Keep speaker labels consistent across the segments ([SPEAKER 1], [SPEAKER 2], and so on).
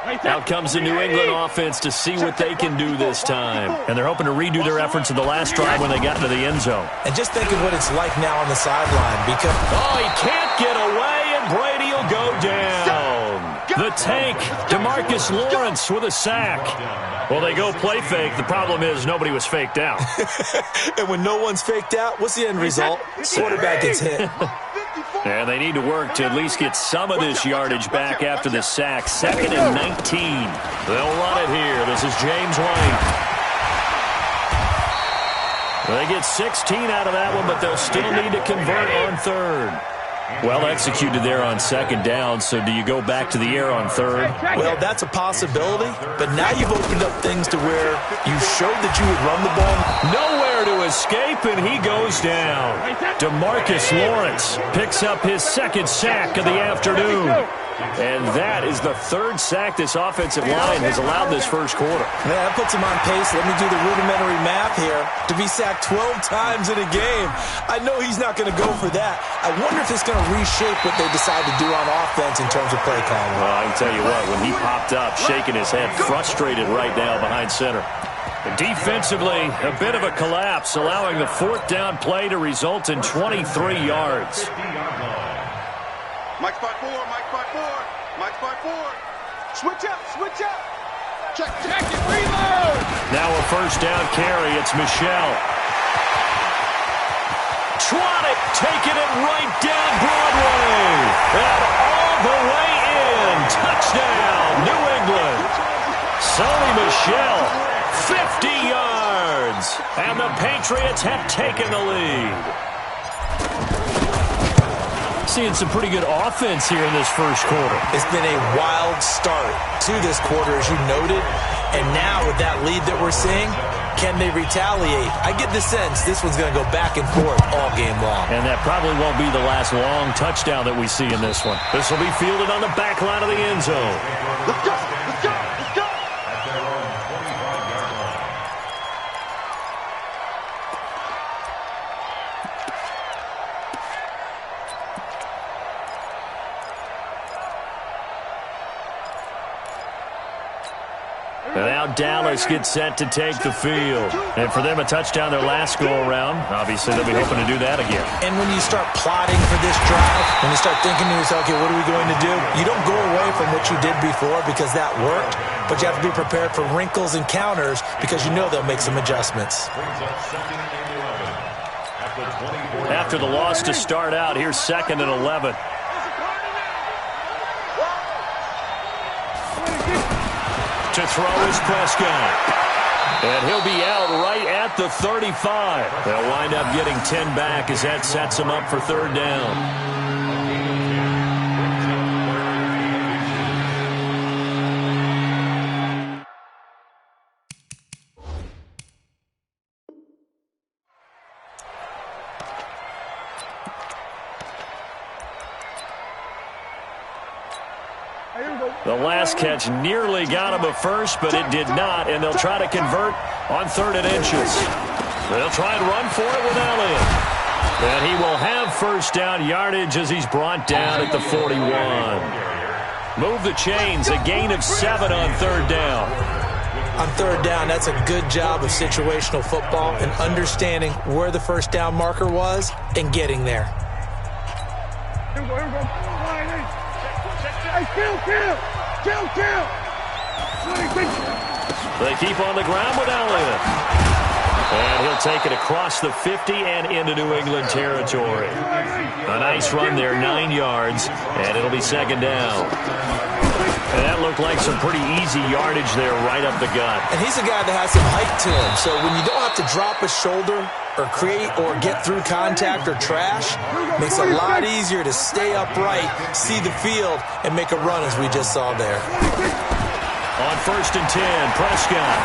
[SPEAKER 1] Out comes the New England offense to see what they can do this time. And they're hoping to redo their efforts in the last drive when they got into the end zone.
[SPEAKER 2] And just think of what it's like now on the sideline because...
[SPEAKER 1] Oh, he can't get away, and Brady will go down. The tank, Demarcus Lawrence with a sack. Well, they go play fake. The problem is nobody was faked out.
[SPEAKER 2] And when no one's faked out, what's the end result? Quarterback gets hit.
[SPEAKER 1] And they need to work to at least get some of this yardage back after the sack. 2nd and 19. They'll run it here. This is James White. They get 16 out of that one, but they'll still need to convert on 3rd. Well executed there on 2nd down, so do you go back to the air on 3rd?
[SPEAKER 2] Well, that's a possibility, but now you've opened up things to where you showed that you would run the ball.
[SPEAKER 1] Nowhere to escape, and he goes down. Demarcus Lawrence picks up his 2nd sack of the afternoon. And that is the 3rd sack this offensive line has allowed this first quarter.
[SPEAKER 2] Man, that puts him on pace. Let me do the rudimentary math here. To be sacked 12 times in a game, I know he's not going to go for that. I wonder if it's going to reshape what they decide to do on offense in terms of play calling.
[SPEAKER 1] Well, I can tell you what, when he popped up, shaking his head, frustrated right now behind center. Defensively, a bit of a collapse, allowing the 4th down play to result in 23 yards.
[SPEAKER 3] Mike's by 4, Mike's by 4, Mike's by 4. Switch up, switch up. Check it, reload.
[SPEAKER 1] Now a 1st down carry, it's Michelle. Tronic taking it right down Broadway. And all the way in. Touchdown, New England. Sony Michel, 50 yards. And the Patriots have taken the lead. Seeing some pretty good offense here in this first quarter.
[SPEAKER 2] It's been a wild start to this quarter, as you noted. And now with that lead that we're seeing, can they retaliate? I get the sense this one's going to go back and forth all game long.
[SPEAKER 1] And that probably won't be the last long touchdown that we see in this one. This will be fielded on the back line of the end zone.
[SPEAKER 3] Let's go, let's go, let's go.
[SPEAKER 1] And now Dallas gets set to take the field. And for them, a touchdown their last go-around. Obviously, they'll be hoping to do that again.
[SPEAKER 2] And when you start plotting for this drive, when you start thinking to yourself, okay, what are we going to do? You don't go away from what you did before because that worked, but you have to be prepared for wrinkles and counters because you know they'll make some adjustments.
[SPEAKER 1] After the loss to start out, here's 2nd and 11. To throw is Prescott. And he'll be out right at the 35. They'll wind up getting 10 back as that sets him up for 3rd down. The last catch nearly got him a first, but it did not, and they'll try to convert on 3rd and inches. They'll try and run for it with Elliott. And he will have 1st down yardage as he's brought down at the 41. Move the chains, a gain of 7 on 3rd down.
[SPEAKER 2] On 3rd down, that's a good job of situational football and understanding where the 1st down marker was and getting there.
[SPEAKER 3] Here we go. Hey, kill.
[SPEAKER 1] They keep on the ground with Elliott. And he'll take it across the 50 and into New England territory. A nice run there, 9 yards, and it'll be 2nd down. And that looked like some pretty easy yardage there right up the gut.
[SPEAKER 2] And he's a guy that has some height to him, so when you don't have to drop a shoulder or create or get through contact or trash, makes it a lot easier to stay upright, see the field, and make a run as we just saw there.
[SPEAKER 1] On 1st and 10, Prescott.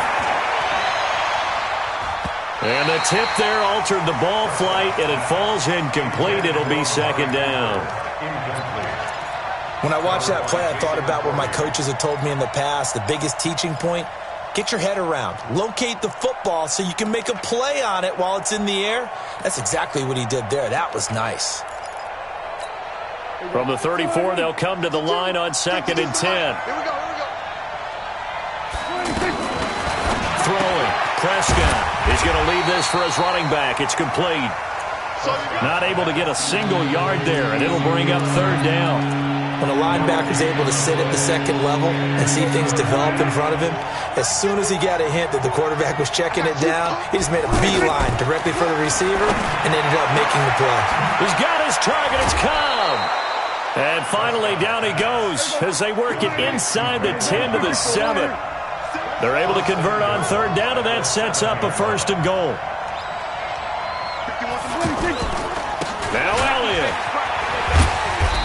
[SPEAKER 1] And the tip there altered the ball flight, and it falls incomplete. It'll be 2nd down.
[SPEAKER 2] When I watched that play, I thought about what my coaches had told me in the past. The biggest teaching point, get your head around. Locate the football so you can make a play on it while it's in the air. That's exactly what he did there. That was nice.
[SPEAKER 1] From the 34, they'll come to the line on 2nd and 10.
[SPEAKER 3] Here we go.
[SPEAKER 1] Prescott is going to leave this for his running back. It's complete. Not able to get a single yard there, and it'll bring up third down.
[SPEAKER 2] When a linebacker's able to sit at the second level and see things develop in front of him, as soon as he got a hint that the quarterback was checking it down, he just made a beeline directly for the receiver and ended up making the play.
[SPEAKER 1] He's got his target. It's Cobb. And finally, down he goes as they work it inside the 10 to the 7. They're able to convert on third down, and that sets up a first and goal. Now Elliott.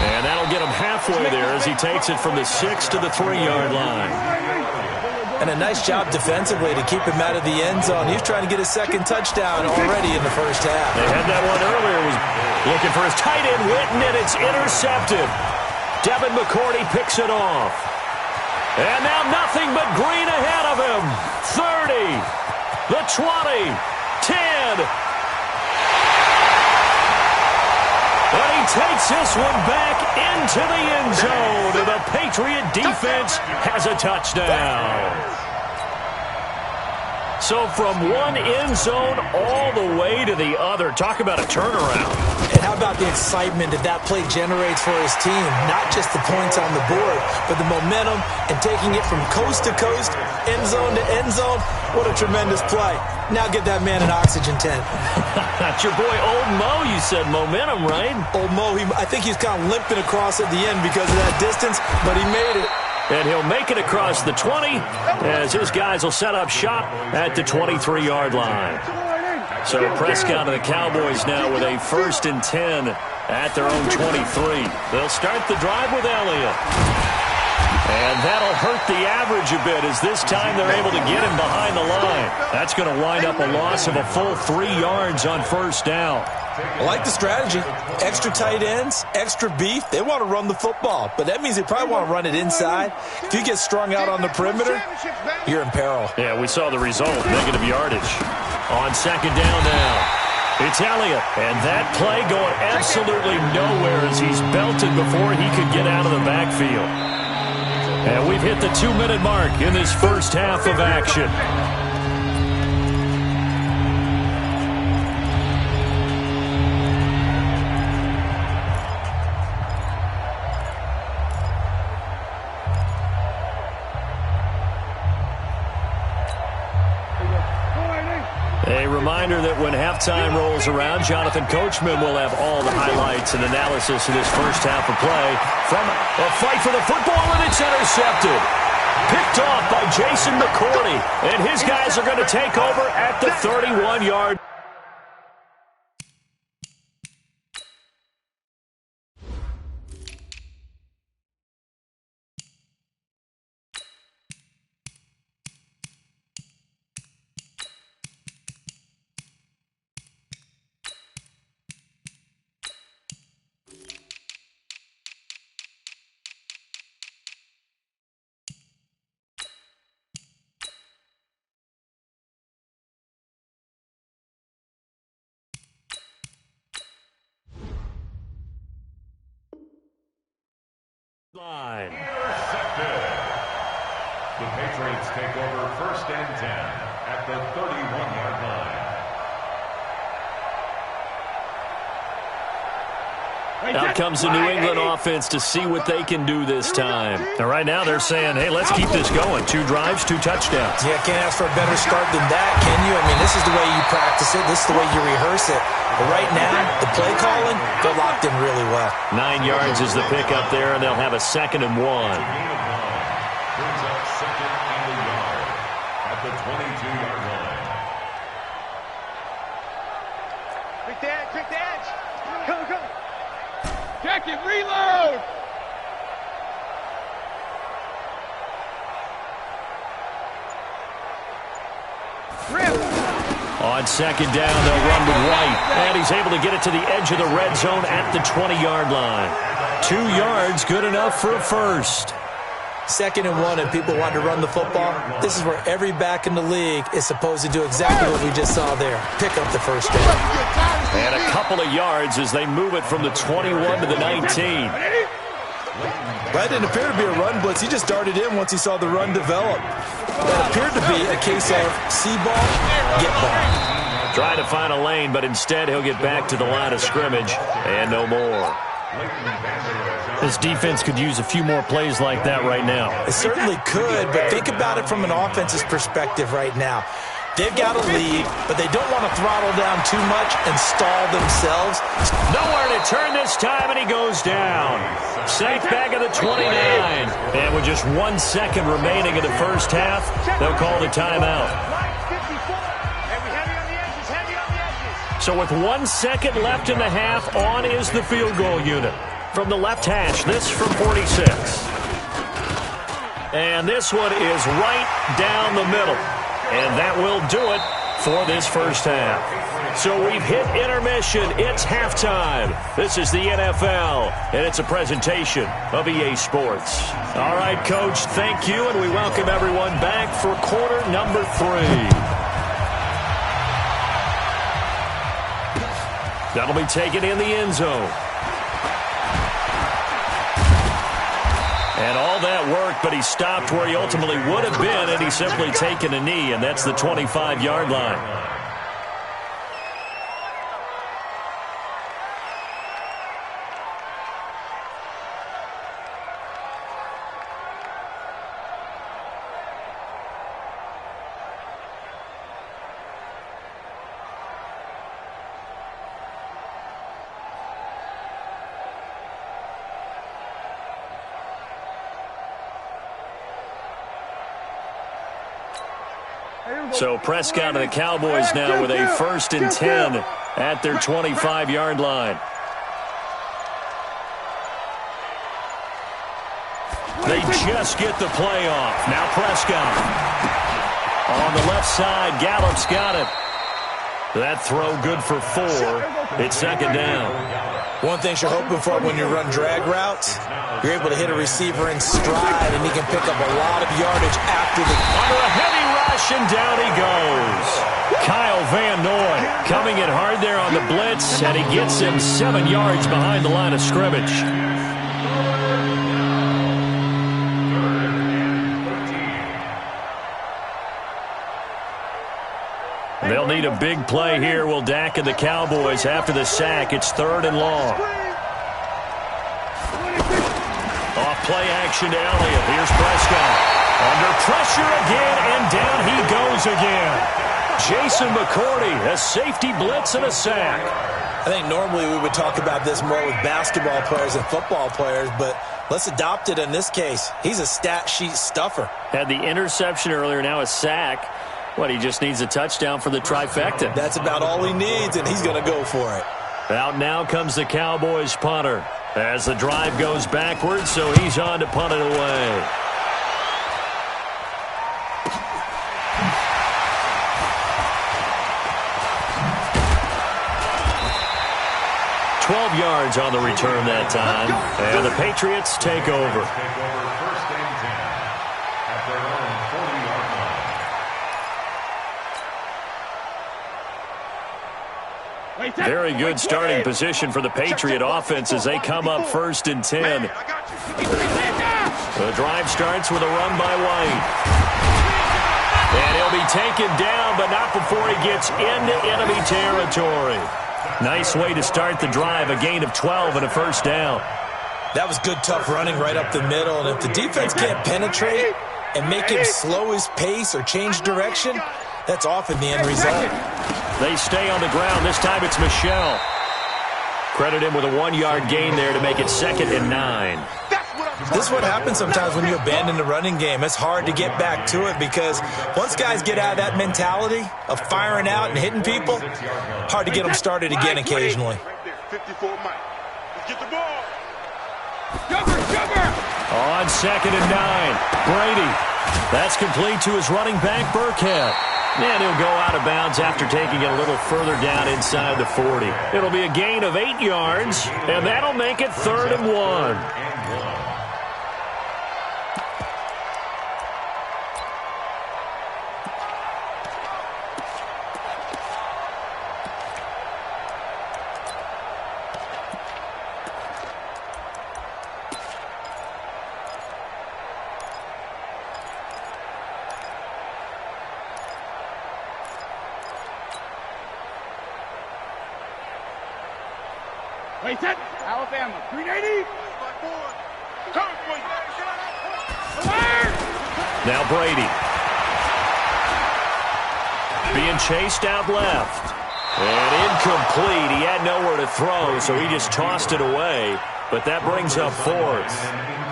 [SPEAKER 1] And that'll get him halfway there as he takes it from the 6 to the 3-yard line.
[SPEAKER 2] And a nice job defensively to keep him out of the end zone. He was trying to get his second touchdown already in the first half.
[SPEAKER 1] They had that one earlier. Was looking for his tight end, Witten, and it's intercepted. Devin McCourty picks it off. And now nothing but green ahead of him. 30, the 20, 10. And he takes this one back into the end zone. And the Patriot defense has a touchdown. So from one end zone all the way to the other. Talk about a turnaround.
[SPEAKER 2] And how about the excitement that play generates for his team? Not just the points on the board, but the momentum and taking it from coast to coast, end zone to end zone. What a tremendous play. Now get that man an oxygen tent.
[SPEAKER 1] That's your boy Old Mo. You said momentum, right?
[SPEAKER 2] Old Mo, I think he's kind of limping across at the end because of that distance, but he made it.
[SPEAKER 1] And he'll make it across the 20 as his guys will set up shop at the 23-yard line. So Prescott and the Cowboys now with a 1st and 10 at their own 23. They'll start the drive with Elliott. And that'll hurt the average a bit as this time they're able to get him behind the line. That's going to wind up a loss of a full 3 yards on first down.
[SPEAKER 2] I like the strategy. Extra tight ends, extra beef. They want to run the football, but that means they probably want to run it inside. If you get strung out on the perimeter, you're in peril.
[SPEAKER 1] Yeah, we saw the result, negative yardage. On second down now, it's Elliott. And that play going absolutely nowhere as he's belted before he could get out of the backfield. And we've hit the 2-minute mark in this first half of action. A reminder that when halftime rolls around, Jonathan Coachman will have all the highlights and analysis of this first half of play from a fight for the football, and it's intercepted. Picked off by Jason McCourty, and his guys are going to take over at the 31-yard. Line.
[SPEAKER 4] Intercepted. The Patriots take over 1st and 10 at the 31-yard line.
[SPEAKER 1] Out comes the New England offense to see what they can do this time. And right now they're saying, hey, let's keep this going. 2 drives, 2 touchdowns.
[SPEAKER 2] Yeah, can't ask for a better start than that, can you? I mean, this is the way you practice it. This is the way you rehearse it. But right now, the play calling, they're locked in really well.
[SPEAKER 1] 9 yards is the pickup there, and they'll have a 2nd and 1.
[SPEAKER 4] Brings up 2nd and a yard at the 22-yard line.
[SPEAKER 3] Quick the edge. Go. Check it, reload.
[SPEAKER 1] On second down, they'll run with White. And he's able to get it to the edge of the red zone at the 20-yard line. 2 yards, good enough for a first.
[SPEAKER 2] 2nd and 1, and people want to run the football. This is where every back in the league is supposed to do exactly what we just saw there. Pick up the first down.
[SPEAKER 1] And a couple of yards as they move it from the 21 to the 19.
[SPEAKER 2] That didn't appear to be a run blitz. He just darted in once he saw the run develop. That appeared to be a case of see ball, get ball.
[SPEAKER 1] Trying to find a lane, but instead he'll get back to the line of scrimmage and no more. This defense could use a few more plays like that right now.
[SPEAKER 2] It certainly could, but think about it from an offense's perspective right now. They've got a lead, but they don't want to throttle down too much and stall themselves.
[SPEAKER 1] Nowhere to turn this time, and he goes down. Safe back at the 29. And with just 1 second remaining in the first half, they'll call the timeout. So with 1 second left in the half, on is the field goal unit. From the left hash, this from 46. And this one is right down the middle. And that will do it for this first half. So we've hit intermission. It's halftime. This is the NFL, and it's a presentation of EA Sports. All right, Coach, thank you, and we welcome everyone back for quarter number 3. That'll be taken in the end zone. And all that worked, but he stopped where he ultimately would have been, and he's simply taken a knee, and that's the 25-yard line. So Prescott and the Cowboys now with a 1st and 10 at their 25-yard line. They just get the play off. Now Prescott. On the left side, Gallup's got it. That throw good for 4. It's 2nd down.
[SPEAKER 2] One thing you're hoping for when you run drag routes, you're able to hit a receiver in stride, and he can pick up a lot of yardage after the...
[SPEAKER 1] Under a heavy rush, and down he goes. Kyle Van Noy coming in hard there on the blitz, and he gets him 7 yards behind the line of scrimmage. They'll need a big play here. Will Dak and the Cowboys after the sack. It's 3rd and long. Off play action to Elliott. Here's Prescott. Under pressure again, and down he goes again. Jason McCourty, a safety blitz and a sack.
[SPEAKER 2] I think normally we would talk about this more with basketball players and football players, but let's adopt it in this case. He's a stat sheet stuffer.
[SPEAKER 1] Had the interception earlier, now a sack. What, he just needs a touchdown for the trifecta.
[SPEAKER 2] That's about all he needs, and he's going to go for it.
[SPEAKER 1] Out now comes the Cowboys punter as the drive goes backwards, so he's on to punt it away. $12 yards on the return that time, and the Patriots take over.
[SPEAKER 4] 1st and 10 at their own 40-yard line.
[SPEAKER 1] Very good starting position for the Patriot offense as they come up 1st and 10. The drive starts with a run by White. And he'll be taken down, but not before he gets into enemy territory. Nice way to start the drive, a gain of 12 and a 1st down.
[SPEAKER 2] That was good, tough running right up the middle. And if the defense can't penetrate and make him slow his pace or change direction, that's often the end result.
[SPEAKER 1] They stay on the ground. This time it's Michel. Credit him with a 1-yard gain there to make it 2nd and 9.
[SPEAKER 2] This is what happens sometimes when you abandon the running game. It's hard to get back to it because once guys get out of that mentality of firing out and hitting people, hard to get them started again occasionally.
[SPEAKER 3] 54 Mike. Let's get the ball.
[SPEAKER 1] On 2nd and 9, Brady. That's complete to his running back, Burkhead. And he'll go out of bounds after taking it a little further down inside the 40. It'll be a gain of 8 yards, and that'll make it 3rd and 1.
[SPEAKER 3] Wait, set. Alabama. 380.
[SPEAKER 1] Now Brady. Being chased out left. And incomplete. He had nowhere to throw, so he just tossed it away. But that brings up fourth.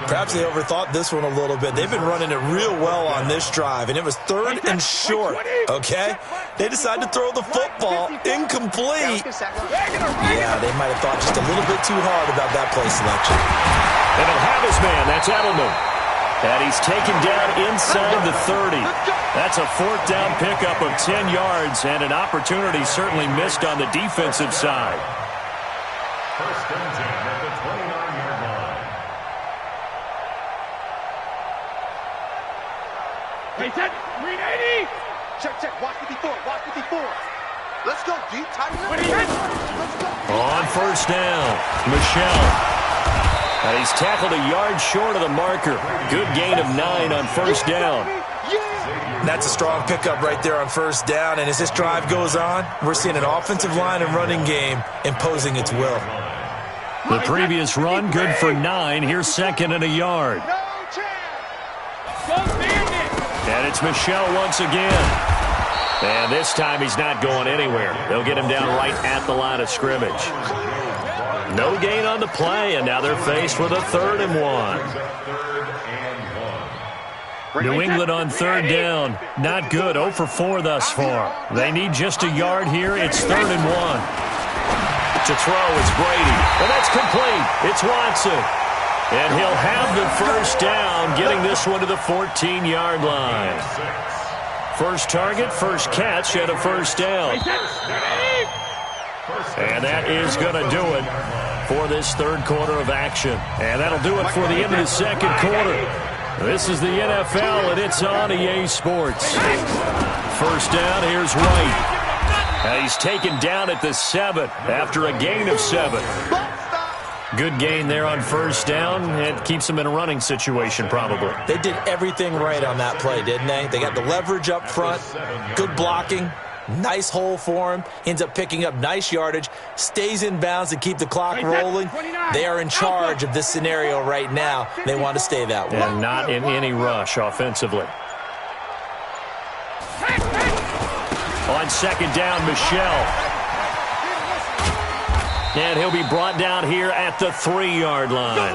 [SPEAKER 2] Perhaps they overthought this one a little bit. They've been running it real well on this drive, and it was 3rd and short, okay? They decided to throw the football incomplete. Yeah, they might have thought just a little bit too hard about that play selection.
[SPEAKER 1] And he'll have his man. That's Edelman. And he's taken down inside the 30. That's a 4th down pickup of 10 yards, and an opportunity certainly missed on the defensive side.
[SPEAKER 4] First and 10 at the 29-yard line.
[SPEAKER 3] Hey, set. 380.
[SPEAKER 5] Check. Watch 54. Watch 54. Let's go, deep, tight.
[SPEAKER 3] Let's go.
[SPEAKER 1] On first down, Michelle. And he's tackled a yard short of the marker. Good gain of 9 on first down.
[SPEAKER 2] That's a strong pickup right there on first down. And as this drive goes on, we're seeing an offensive line and running game imposing its will.
[SPEAKER 1] The previous run, good for 9. Here's 2nd and a yard. And it's Michelle once again. And this time he's not going anywhere. They'll get him down right at the line of scrimmage. No gain on the play, and now they're faced with a 3rd and 1. New England on 3rd down. Not good. 0 for 4 thus far. They need just a yard here. It's 3rd and 1. To throw, it's Brady. And that's complete. It's Watson. And he'll have the first down, getting this one to the 14-yard line. First target, first catch, and a first down. And that is going to do it for this 3rd quarter of action. And that'll do it for the end of the 2nd quarter. This is the NFL, and it's on EA Sports. First down, here's White. And he's taken down at the 7 after a gain of 7. Good gain there on first down. It keeps him in a running situation, probably.
[SPEAKER 2] They did everything right on that play, didn't they? They got the leverage up front, good blocking, nice hole for him, ends up picking up nice yardage, stays in bounds to keep the clock rolling. They are in charge of this scenario right now. They want to stay that way.
[SPEAKER 1] And not in any rush offensively. On second down, Michelle. And he'll be brought down here at the 3-yard line.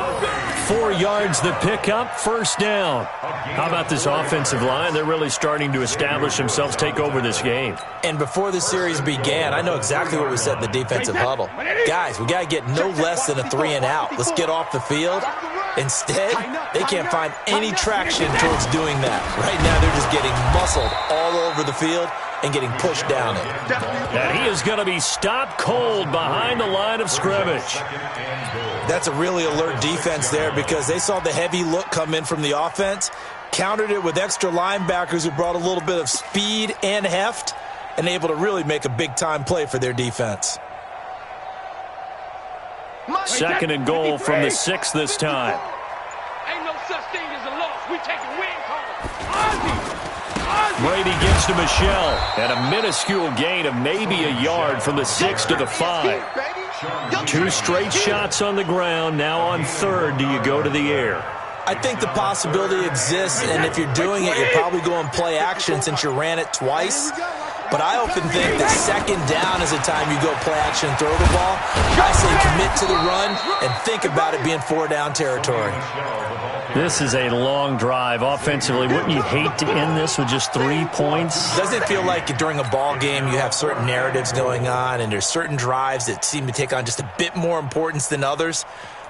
[SPEAKER 1] 4 yards the pickup, first down. How about this offensive line? They're really starting to establish themselves, take over this game.
[SPEAKER 2] And before the series began, I know exactly what we said in the defensive huddle. Guys, we got to get no less than a 3 and out. Let's get off the field. Instead, they can't find any traction towards doing that. Right now, they're just getting muscled all over the field and getting pushed down it.
[SPEAKER 1] And he is going to be stopped cold behind the line of scrimmage.
[SPEAKER 2] That's a really alert defense there because they saw the heavy look come in from the offense, countered it with extra linebackers who brought a little bit of speed and heft, and able to really make a big-time play for their defense.
[SPEAKER 1] 2nd and goal from the 6 this time.
[SPEAKER 3] Ain't no such thing as a loss. We take a win call.
[SPEAKER 1] Brady gets to Michelle, and a minuscule gain of maybe a yard from the 6 to the 5. 2 straight shots on the ground. Now on 3rd, do you go to the air?
[SPEAKER 2] I think the possibility exists, and if you're doing it, you're probably going play action since you ran it twice. But I often think that 2nd down is the time you go play action and throw the ball. I say commit to the run and think about it being 4-down territory.
[SPEAKER 1] This is a long drive offensively. Wouldn't you hate to end this with just 3 points?
[SPEAKER 2] Doesn't it feel like during a ball game you have certain narratives going on and there's certain drives that seem to take on just a bit more importance than others?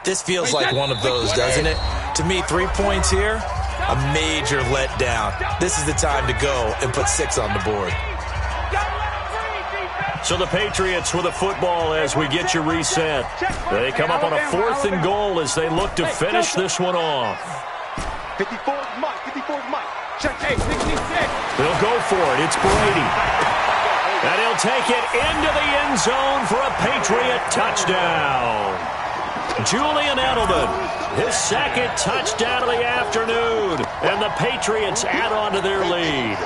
[SPEAKER 2] This feels like one of those, doesn't it? To me, 3 points here, a major letdown. This is the time to go and put 6 on the board.
[SPEAKER 1] So the Patriots with a football as we get you reset. They come up on a 4th and goal as they look to finish this one off.
[SPEAKER 5] 54's Mike. 54's Mike. Check. Hey, 66.
[SPEAKER 1] They'll go for it. It's Brady. And he'll take it into the end zone for a Patriot touchdown. Julian Edelman, his 2nd touchdown of the afternoon. And the Patriots add on to their lead.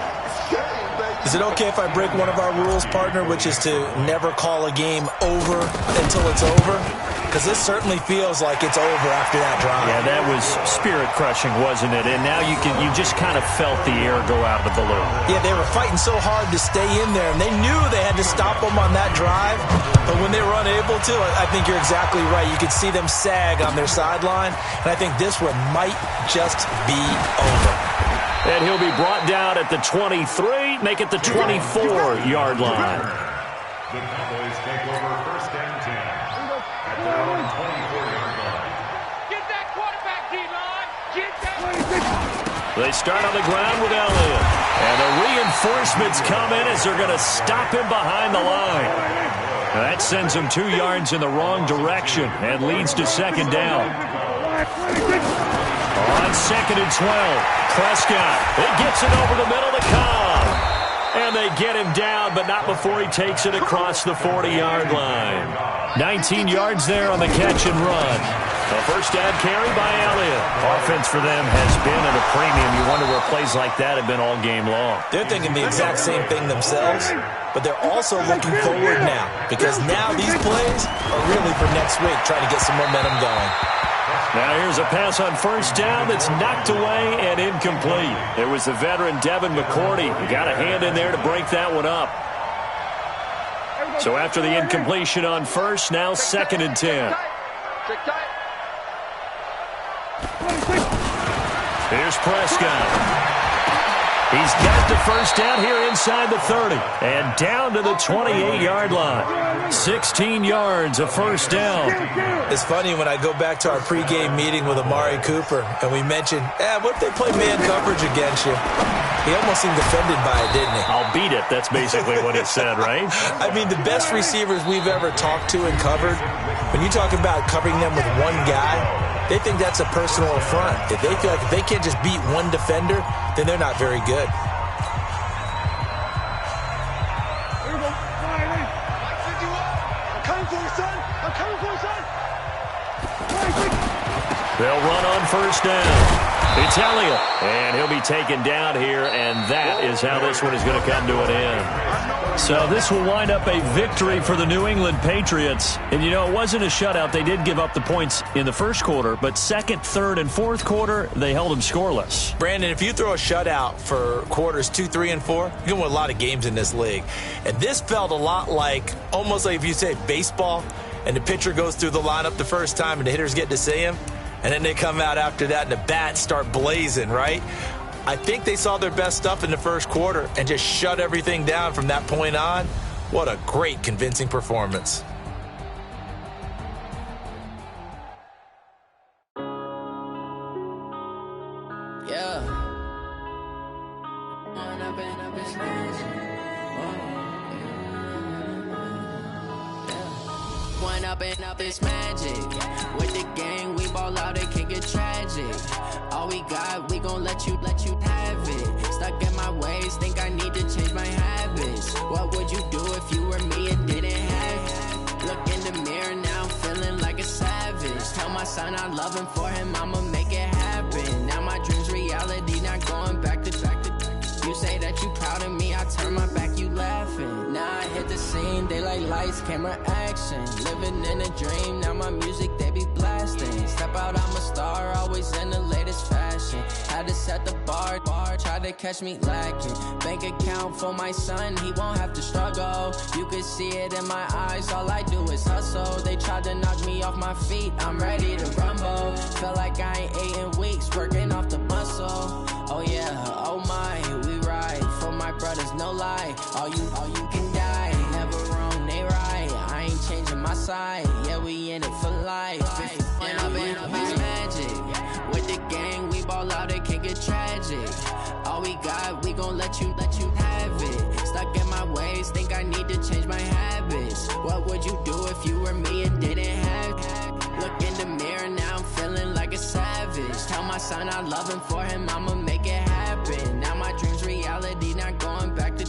[SPEAKER 2] Is it okay if I break one of our rules, partner, which is to never call a game over until it's over? Because because this certainly feels like it's over after that drive.
[SPEAKER 1] Yeah, that was spirit-crushing, wasn't it? And now you just kind of felt the air go out of the balloon.
[SPEAKER 2] Yeah, they were fighting so hard to stay in there, and they knew they had to stop them on that drive. But when they were unable to, I think you're exactly right. You could see them sag on their sideline, and I think this one might just be over.
[SPEAKER 1] And he'll be brought down at the 23, make it the 24-yard line.
[SPEAKER 4] The Cowboys take over first and 10 at their own 24-yard line.
[SPEAKER 5] Get that quarterback, D-line. Get that.
[SPEAKER 1] They start on the ground with Elliott. And the reinforcements come in as they're going to stop him behind the line. Now that sends him 2 yards in the wrong direction and leads to second down. On second and 12, Prescott. It gets it over the middle to Cobb. And they get him down, but not before he takes it across the 40-yard line. 19 yards there on the catch and run. A first down carry by Elliott. Offense for them has been at a premium. You wonder where plays like that have been all game long.
[SPEAKER 2] They're thinking the exact same thing themselves, but they're also looking forward now, because now these plays are really for next week, trying to get some momentum going.
[SPEAKER 1] Now here's a pass on first down that's knocked away and incomplete. It was the veteran Devin McCourty who got a hand in there to break that one up. So after the incompletion on first, now second and 10. Here's Prescott. He's got the first down here inside the 30 and down to the 28-yard line. 16 yards, a first down.
[SPEAKER 2] It's funny when I go back to our pregame meeting with Amari Cooper and we mentioned, what if they play man coverage against you? He almost seemed offended by it, didn't he?
[SPEAKER 1] I'll beat it. That's basically what he said, right?
[SPEAKER 2] I mean, the best receivers we've ever talked to and covered, when you talk about covering them with one guy, they think that's a personal affront. If they feel like if they can't just beat one defender, then they're not very good.
[SPEAKER 5] Here we go. I'm coming for you, son. I'm coming for you, son.
[SPEAKER 1] They'll run on first down. It's Elliott, and he'll be taken down here, and that is how this one is going to come to an end. So this will wind up a victory for the New England Patriots. And, you know, it wasn't a shutout. They did give up the points in the first quarter, but second, third, and fourth quarter, they held them scoreless.
[SPEAKER 2] Brandon, if you throw a shutout for quarters 2, 3, and 4, you're going to win a lot of games in this league. And this felt a lot like, almost like if you say baseball, and the pitcher goes through the lineup the first time and the hitters get to see him, and then they come out after that and the bats start blazing, right? I think they saw their best stuff in the first quarter and just shut everything down from that point on. What a great, convincing performance.
[SPEAKER 6] Up is magic. With the gang, we ball out, it can get tragic. All we got, we gon' let you have it. Stuck in my ways, think I need to change my habits. What would you do if you were me and didn't have it? Look in the mirror now, I'm feeling like a savage. Tell my son I love him, for him I'ma make it happen. Now my dream's reality, not going back to. You say that you proud of me, I turn my back, you laughing. Now I hit the scene, daylight lights, camera action. Living in a dream, now my music, they be blasting. Step out, I'm a star, always in the latest fashion. Had to set the bar, try to catch me lacking. Bank account for my son, he won't have to struggle. You can see it in my eyes, all I do is hustle. They tried to knock me off my feet, I'm ready to rumble. Felt like I ain't ate in weeks, working off the muscle. Oh yeah, oh my, we ride for my brothers, no lie. All you can die, never wrong, they right. I ain't changing my side, yeah, we in it for life. When I've been up is magic. With the gang, we ball out, it can get tragic. All we got, we gon' let you have it. Stuck in my ways, think I need to change my habits. What would you do if you were me and didn't have it? Look in the mirror, now I'm feeling like a savage. Tell my son I love him, for him I'ma make it happen. Now my dream's reality, not going back to.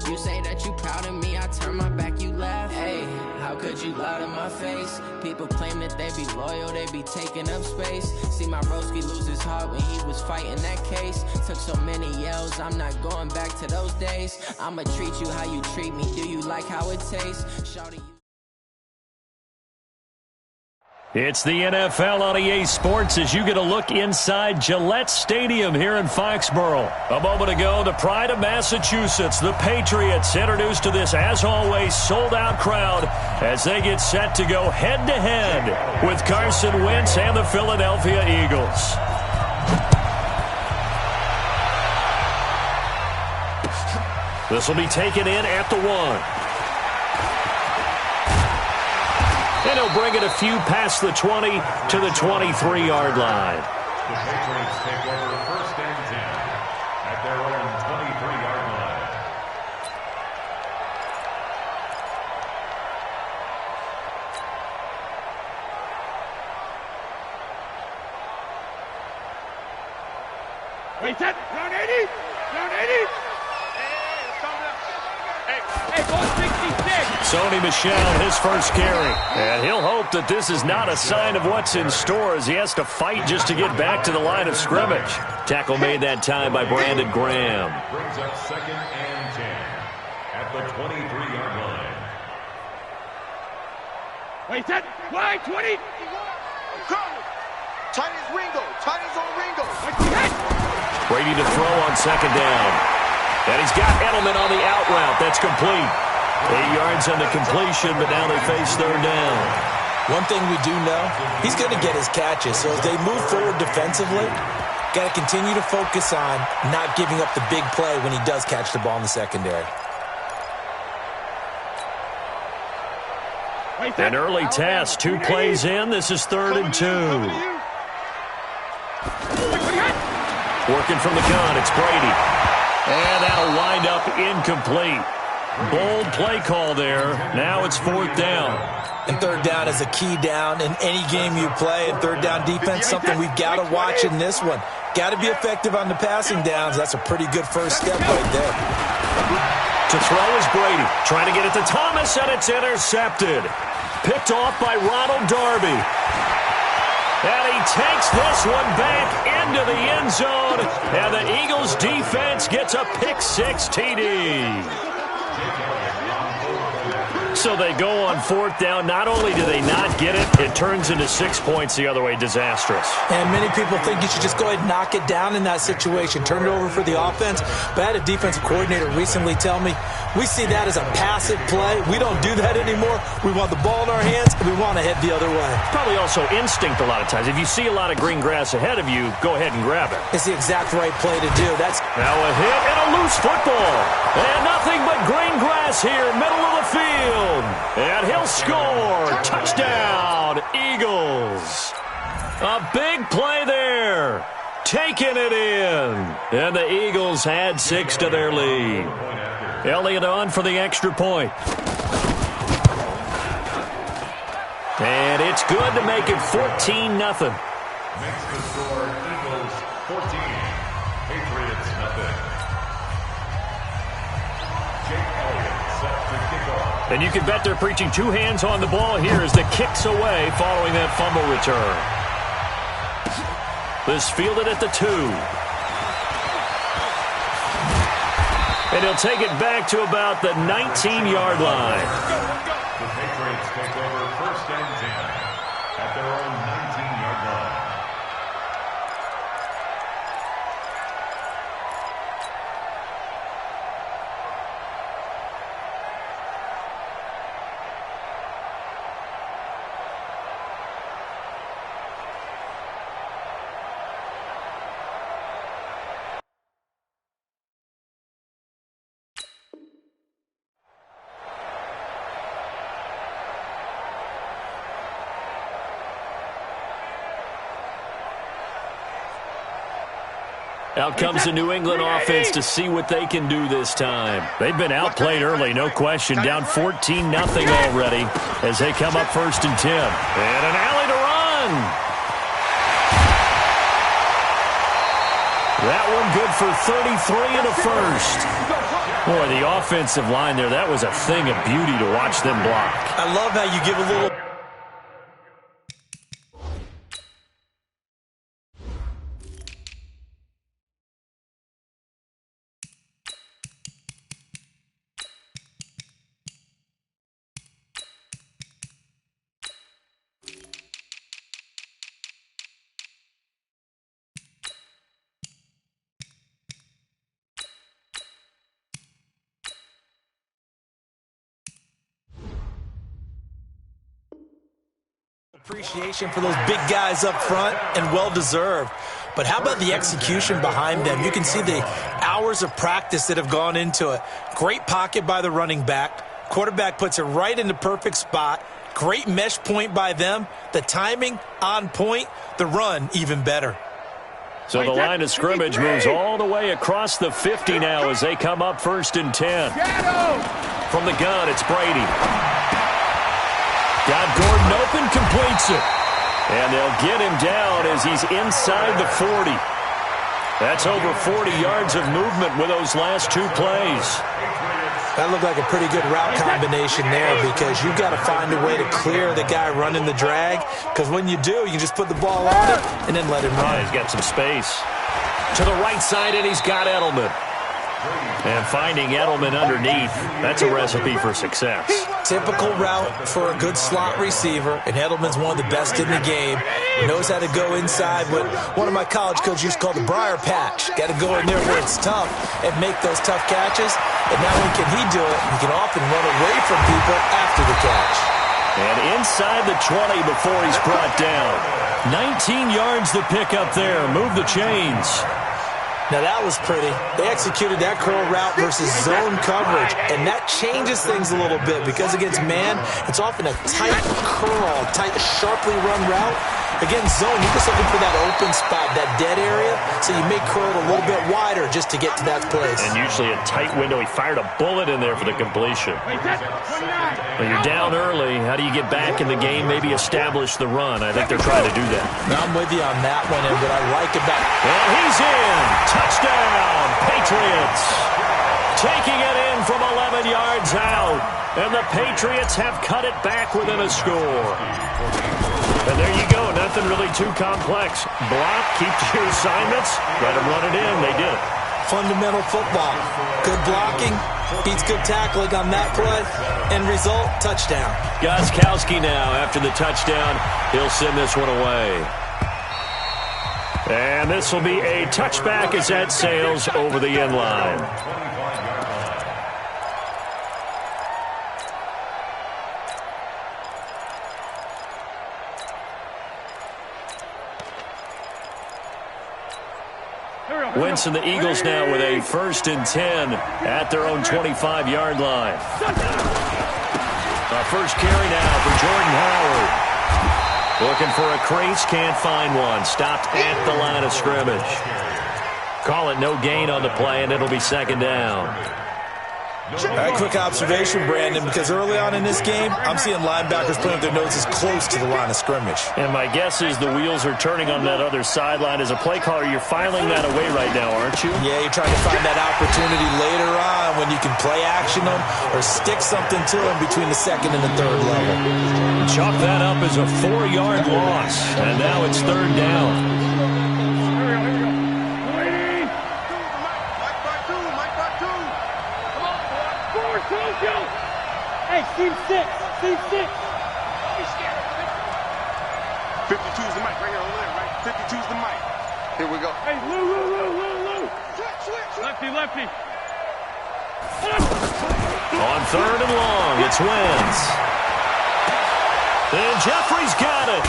[SPEAKER 6] You say that you proud of me, I turn my back, you laugh. Hey, how could you lie to my face? People claim that they be loyal, they be taking up space. See my broski lose his heart when he was fighting that case. Took so many yells, I'm not going back to those days. I'ma treat you how you treat me, do you like how it tastes? Shawty,
[SPEAKER 1] It's the NFL on EA Sports as you get a look inside Gillette Stadium here in Foxborough. A moment ago, the pride of Massachusetts, the Patriots, introduced to this, as always, sold-out crowd as they get set to go head-to-head with Carson Wentz and the Philadelphia Eagles. This will be taken in at the 1. And he'll bring it a few past the 20 to the 23-yard line.
[SPEAKER 4] The Patriots take over first and 10 at their own 23-yard line.
[SPEAKER 5] Wait, set. Down 80. Down 80. Hey, ball 66.
[SPEAKER 1] Sony Michel, his first carry. And he'll hope that this is not a sign of what's in store as he has to fight just to get back to the line of scrimmage. Tackle made that time by Brandon Graham.
[SPEAKER 4] Brings up second and 10 at the 23-yard line.
[SPEAKER 5] Wait, set. Wide 20.
[SPEAKER 3] Go. Tight as Ringo. Tight as on Ringo.
[SPEAKER 1] Brady to throw on second down. And he's got Edelman on the out route. That's complete. 8 yards on the completion, but now they face third down.
[SPEAKER 2] One thing we do know, he's going to get his catches. So as they move forward defensively, got to continue to focus on not giving up the big play when he does catch the ball in the secondary.
[SPEAKER 1] An early test, 2 plays in. This is 3rd and 2. Working from the gun, it's Brady. And that'll wind up incomplete. Bold play call there. Now it's 4th down.
[SPEAKER 2] And 3rd down is a key down in any game you play. And 3rd down defense, something we've got to watch in this one. Got to be effective on the passing downs. That's a pretty good first step right there.
[SPEAKER 1] To throw is Brady. Trying to get it to Thomas, and it's intercepted. Picked off by Ronald Darby. And he takes this one back into the end zone. And the Eagles defense gets a pick-6 TD. So they go on 4th down. Not only do they not get it, it turns into 6 points the other way. Disastrous.
[SPEAKER 2] And many people think you should just go ahead and knock it down in that situation. Turn it over for the offense. But I had a defensive coordinator recently tell me, we see that as a passive play. We don't do that anymore. We want the ball in our hands, and we want to head the other way.
[SPEAKER 1] Probably also instinct a lot of times. If you see a lot of green grass ahead of you, go ahead and grab it.
[SPEAKER 2] It's the exact right play to do. That's
[SPEAKER 1] now a hit and a loose football. And nothing but green grass here, middle of the field. And he'll score. Touchdown, Eagles. A big play there. Taking it in. And the Eagles had 6 to their lead. Elliott on for the extra point. And it's good to make it 14-0.
[SPEAKER 4] Makes the score Eagles 14, Patriots nothing. Jake Elliott set to kick off.
[SPEAKER 1] And you can bet they're preaching 2 hands on the ball here as the kick's away following that fumble return. This fielded at the 2. And he'll take it back to about the 19-yard line.
[SPEAKER 4] The Patriots take over first and 10 at their own 19-yard line.
[SPEAKER 1] Out comes the New England offense to see what they can do this time. They've been outplayed early, no question. Down 14-0 already as they come up 1st and 10. And an alley to run. That one good for 33 and a first. Boy, the offensive line there, that was a thing of beauty to watch them block.
[SPEAKER 2] I love how you give a little Appreciation for those big guys up front, and well-deserved. But how about the execution behind them? You can see the hours of practice that have gone into it. Great pocket by the running back. Quarterback puts it right in the perfect spot. Great mesh point by them. The timing on point. The run even better.
[SPEAKER 1] So the line of scrimmage moves all the way across the 50 now as they come up 1st and 10. From the gun, it's Brady. Got Gordon open, completes it. And they'll get him down as he's inside the 40. That's over 40 yards of movement with those last 2 plays.
[SPEAKER 2] That looked like a pretty good route combination there, because you've got to find a way to clear the guy running the drag, because when you do, you just put the ball on it and then let him run.
[SPEAKER 1] He's got some space. To the right side, and he's got Edelman. And finding Edelman underneath, that's a recipe for success.
[SPEAKER 2] Typical route for a good slot receiver, and Edelman's one of the best in the game. He knows how to go inside what one of my college coaches used to call the briar patch. Got to go in there where it's tough and make those tough catches. And not only can he do it, he can often run away from people after the catch.
[SPEAKER 1] And inside the 20 before he's brought down. 19 yards to pick up there. Move the chains.
[SPEAKER 2] Now that was pretty. They executed that curl route versus zone coverage, and that changes things a little bit, because against man, it's often a tight curl, tight, sharply run route. Against zone, you're just looking for that open spot, that dead area, so you may curl it a little bit wider just to get to that place.
[SPEAKER 1] And usually a tight window. He fired a bullet in there for the completion. When you're down early, how do you get back in the game, maybe establish the run? I think they're trying to do that.
[SPEAKER 2] Now, I'm with you on that one, and what I like about it.
[SPEAKER 1] And he's in. Touchdown, Patriots. Taking it in from 11 yards out. And the Patriots have cut it back within a score. And there you go. Nothing really too complex. Block, keep to your assignments. Let them run it in. They did it.
[SPEAKER 2] Fundamental football. Good blocking. Beats good tackling on that play. End result, touchdown.
[SPEAKER 1] Gostkowski now after the touchdown. He'll send this one away. And this will be a touchback as that sails over the end line. Wentz and the Eagles now with a 1st and 10 at their own 25-yard line. First carry now for Jordan Howard. Looking for a crease, can't find one. Stopped at the line of scrimmage. Call it no gain on the play, and it'll be 2nd down.
[SPEAKER 2] All right, quick observation, Brandon, because early on in this game, I'm seeing linebackers putting their noses close to the line of scrimmage.
[SPEAKER 1] And my guess is the wheels are turning on that other sideline. As a play caller, you're filing that away right now, aren't you?
[SPEAKER 2] Yeah, you're trying to find that opportunity later on when you can play action them or stick something to them between the 2nd and the 3rd level.
[SPEAKER 1] Chalk that up as a 4-yard loss, and now it's 3rd down.
[SPEAKER 5] Hey, team 6, team 6.
[SPEAKER 3] 52's the mic right here over there, right? 52's the mic. Here we go.
[SPEAKER 5] Hey, Lou.
[SPEAKER 3] Switch.
[SPEAKER 5] Lefty.
[SPEAKER 1] On 3rd and long, it's Wentz. And Jeffrey's got it.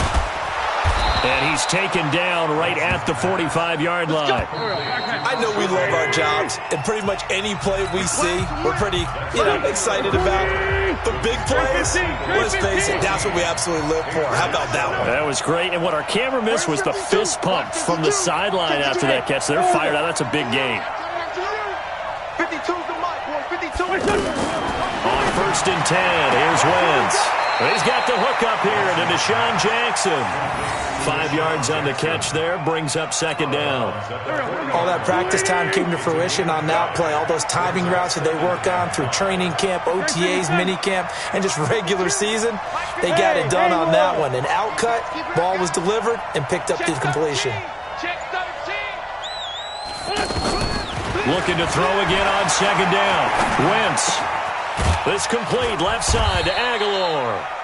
[SPEAKER 1] And he's taken down right at the 45-yard line.
[SPEAKER 2] I know we love our jobs, and pretty much any play we see, we're pretty, excited about. But big plays, let's face it, that's what we absolutely live for. How about that one?
[SPEAKER 1] That was great. And what our camera missed was the fist pump from the sideline after that catch. They're fired out. That's a big game.
[SPEAKER 3] 52's the mic, boy. 52.
[SPEAKER 1] On 1st and 10, here's Wentz. He's got the hook up here to Deshaun Jackson. 5 yards on the catch there, brings up 2nd down.
[SPEAKER 2] All that practice time came to fruition on that play. All those timing routes that they work on through training camp, OTAs, mini camp, and just regular season, they got it done on that one. An outcut, ball was delivered, and picked up the completion.
[SPEAKER 1] Looking to throw again on 2nd down. Wentz. This complete, left side to Aguilar.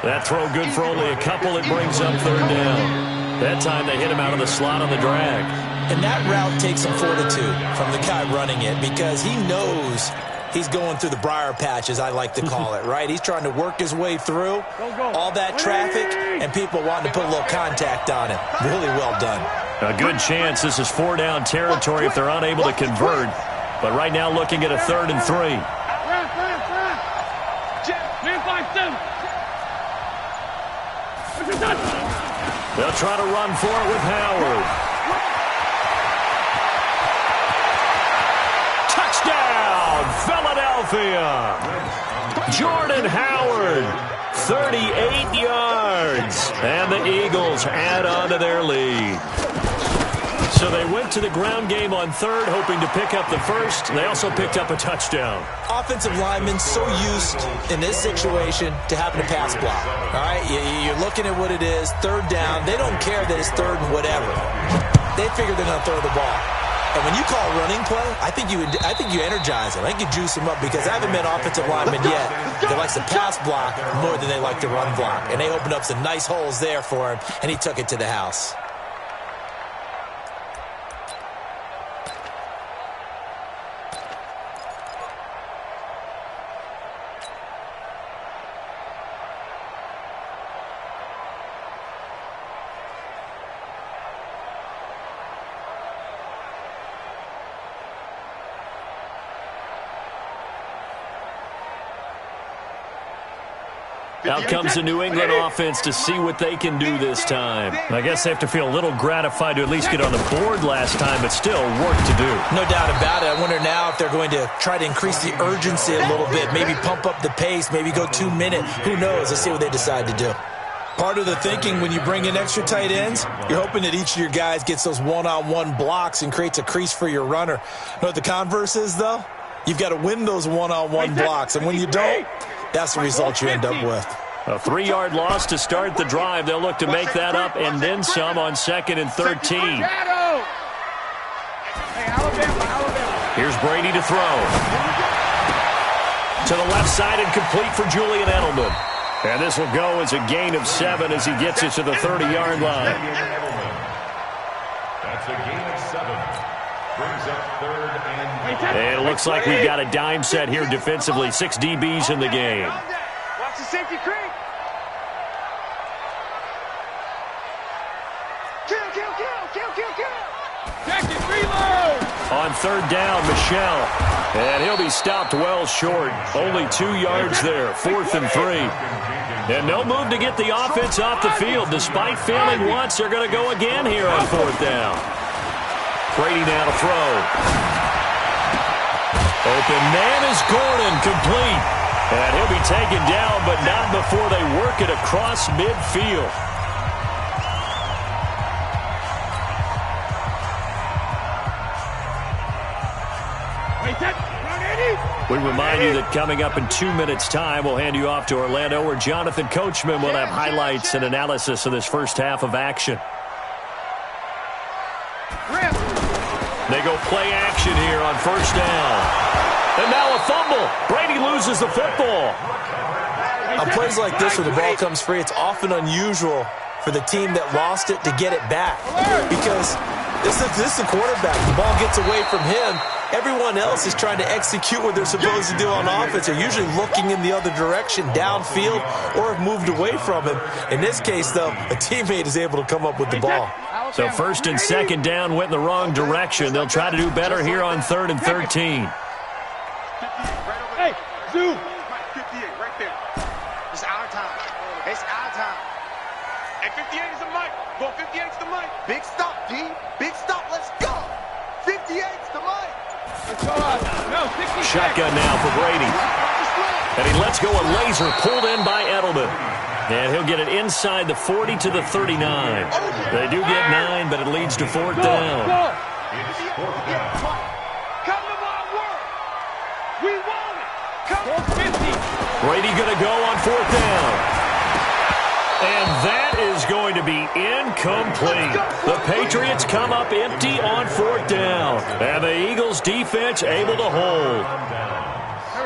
[SPEAKER 1] That throw good for only a couple. It brings up 3rd down. That time they hit him out of the slot on the drag.
[SPEAKER 2] And that route takes some fortitude from the guy running it, because he knows he's going through the briar patch, as I like to call it, right? He's trying to work his way through all that traffic and people wanting to put a little contact on him. Really well done.
[SPEAKER 1] A good chance this is 4-down territory if they're unable to convert. But right now looking at a 3rd and 3. They'll try to run for it with Howard. Touchdown, Philadelphia. Jordan Howard, 38 yards. And the Eagles add on to their lead. So they went to the ground game on 3rd, hoping to pick up the 1st. They also picked up a touchdown.
[SPEAKER 2] Offensive linemen so used in this situation to having a pass block. All right, you're looking at what it is, 3rd down. They don't care that it's 3rd and whatever. They figure they're going to throw the ball. And when you call running play, I think you energize them. I think you juice them up because I haven't met offensive linemen yet that likes to pass block more than they like to run block. And they opened up some nice holes there for him, and he took it to the house.
[SPEAKER 1] Out comes the New England offense to see what they can do this time. I guess they have to feel a little gratified to at least get on the board last time, but still work to do.
[SPEAKER 2] No doubt about it. I wonder now if they're going to try to increase the urgency a little bit, maybe pump up the pace, maybe go 2 minutes. Who knows? Let's see what they decide to do. Part of the thinking when you bring in extra tight ends, you're hoping that each of your guys gets those one-on-one blocks and creates a crease for your runner. You know what the converse is, though? You've got to win those one-on-one blocks, and when you don't, that's the result you end up with.
[SPEAKER 1] A 3-yard loss to start the drive. They'll look to make that up and then some on 2nd and 13. Here's Brady to throw. To the left side and complete for Julian Edelman. And this will go as a gain of 7 as he gets it to the 30-yard line.
[SPEAKER 4] That's a gain of 7. Brings up 3rd and 9.
[SPEAKER 1] And it looks like we've got a dime set here defensively. 6 DBs in the game.
[SPEAKER 5] Watch the safety creep. Kill.
[SPEAKER 3] Check it, reload.
[SPEAKER 1] On 3rd down, Michelle. And he'll be stopped well short. Only 2 yards there. 4th and 3. And no move to get the offense off the field. Despite failing once, they're going to go again here on 4th down. Brady now to throw. Open man is Gordon, complete. And he'll be taken down, but not before they work it across midfield. We remind you that coming up in 2 minutes' time, we'll hand you off to Orlando, where Jonathan Coachman will have highlights and analysis of this first half of action. They go play action here on 1st down. And now a fumble. Brady loses the football.
[SPEAKER 2] On plays like this where the ball comes free, it's often unusual for the team that lost it to get it back. Because this is the quarterback. The ball gets away from him. Everyone else is trying to execute what they're supposed to do on offense. They're usually looking in the other direction, downfield, or have moved away from him. In this case, though, a teammate is able to come up with the ball.
[SPEAKER 1] So 1st and 2nd down went in the wrong direction. They'll try to do better here on 3rd and 13.
[SPEAKER 5] Hey, Zoo. 58 right there. It's our time. It's our time. And 58 is the mic. Go 58 is the mic. Big stop, D. Big stop. Let's go. 58 is the mic. Let's go out. No, 66.
[SPEAKER 1] Shotgun now for Brady. And he lets go a laser pulled in by Edelman. And he'll get it inside the 40 to the 39. They do get 9, but it leads to 4th down.
[SPEAKER 4] It's 4th down.
[SPEAKER 5] Come to my world. We want it. Come 50.
[SPEAKER 1] Brady going to go on 4th down. And that is going to be incomplete. The Patriots come up empty on 4th down. And the Eagles defense able to hold.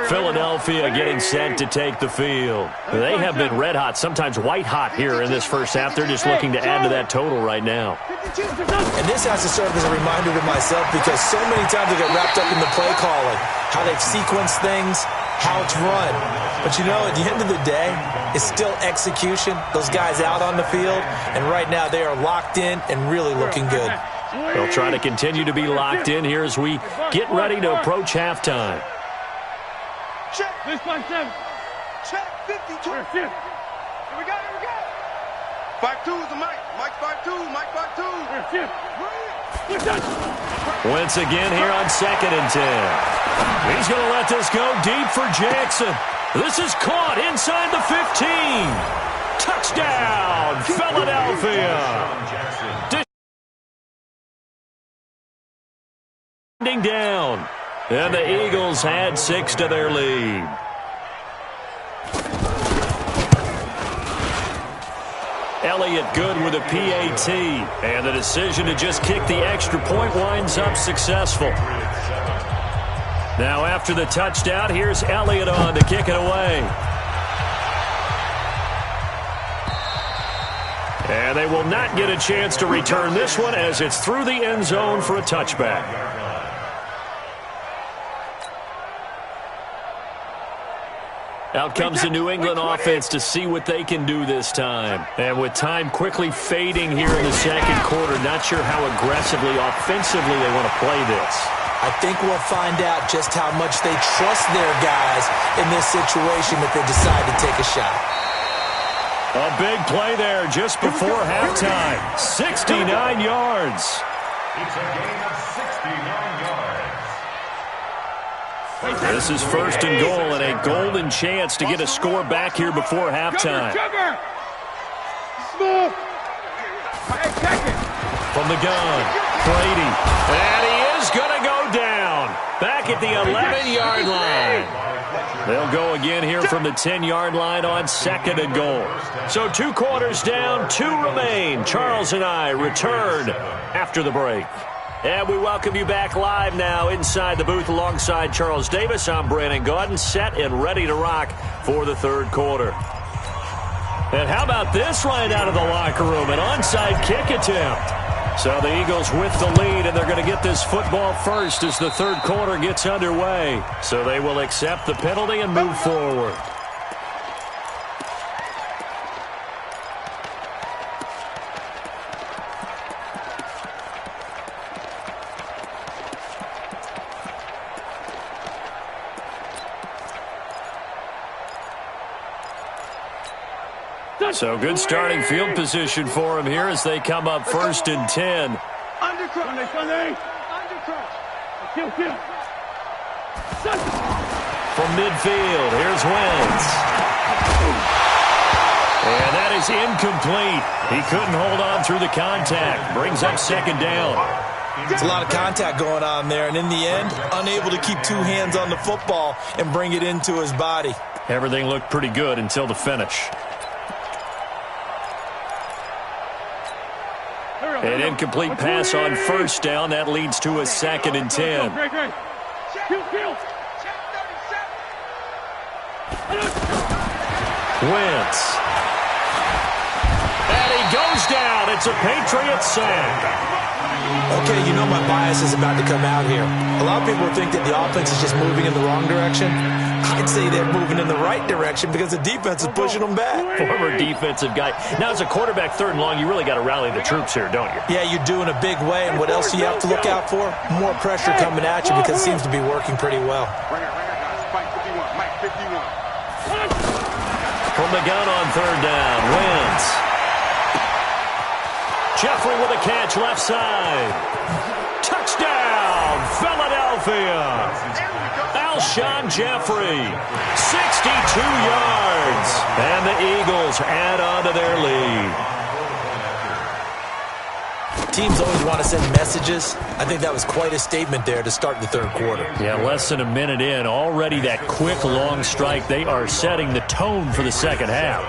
[SPEAKER 1] Philadelphia getting set to take the field. They have been red hot, sometimes white hot here in this first half. They're just looking to add to that total right now.
[SPEAKER 2] And this has to serve as a reminder to myself because so many times I get wrapped up in the play calling, how they've sequenced things, how it's run. But you know, at the end of the day, it's still execution. Those guys out on the field, and right now they are locked in and really looking good.
[SPEAKER 1] They'll try to continue to be locked in here as we get ready to approach halftime.
[SPEAKER 5] Check. Check 52. Here we go. 5-2 is the mic. Mike 5-2. Mike 5-2.
[SPEAKER 1] Once again here on 2nd and 10. He's going to let this go deep for Jackson. This is caught inside the 15. Touchdown, Philadelphia. Ding down. And the Eagles add 6 to their lead. Elliott good with a PAT. And the decision to just kick the extra point winds up successful. Now after the touchdown, here's Elliott on to kick it away. And they will not get a chance to return this one as it's through the end zone for a touchback. Out comes the New England offense to see what they can do this time. And with time quickly fading here in the second quarter, not sure how aggressively, offensively they want to play this.
[SPEAKER 2] I think we'll find out just how much they trust their guys in this situation if they decide to take a shot.
[SPEAKER 1] A big play there just before halftime. 69 yards.
[SPEAKER 4] It's a gain of 69 yards.
[SPEAKER 1] This is 1st and goal and a golden chance to get a score back here before halftime. From the gun, Brady. And he is going to go down. Back at the 11-yard line. They'll go again here from the 10-yard line on 2nd and goal. So 2 quarters down, 2 remain. Charles and I return after the break. And we welcome you back live now inside the booth alongside Charles Davis. I'm Brandon Gaudin, set and ready to rock for the 3rd quarter. And how about this right out of the locker room? An onside kick attempt. So the Eagles with the lead, and they're going to get this football first as the 3rd quarter gets underway. So they will accept the penalty and move forward. So good starting field position for him here as they come up 1st and 10. From midfield, here's Wentz. And that is incomplete. He couldn't hold on through the contact. Brings up 2nd down.
[SPEAKER 2] There's a lot of contact going on there, and in the end, unable to keep 2 hands on the football and bring it into his body.
[SPEAKER 1] Everything looked pretty good until the finish. An incomplete pass on 1st down. That leads to a 2nd and 10. Wentz. And he goes down. It's a Patriot sack.
[SPEAKER 2] Okay, you know my bias is about to come out here. A lot of people think that the offense is just moving in the wrong direction. I'd say they're moving in the right direction because the defense is pushing them back.
[SPEAKER 1] Former defensive guy. Now, as a quarterback 3rd and long, you really got to rally the troops here, don't you?
[SPEAKER 2] Yeah, you do in a big way. And what else do you have to look out for? More pressure coming at you because it seems to be working pretty well.
[SPEAKER 5] Right here, guys. Mike 51. Mike 51.
[SPEAKER 1] From the gun on 3rd down, Wentz. Jeffrey with a catch left side. Touchdown, Philadelphia. Alshon Jeffrey, 62 yards. And the Eagles add on to their lead.
[SPEAKER 2] Teams always want to send messages. I think that was quite a statement there to start the 3rd quarter.
[SPEAKER 1] Yeah, less than a minute in. Already that quick, long strike. They are setting the tone for the 2nd half.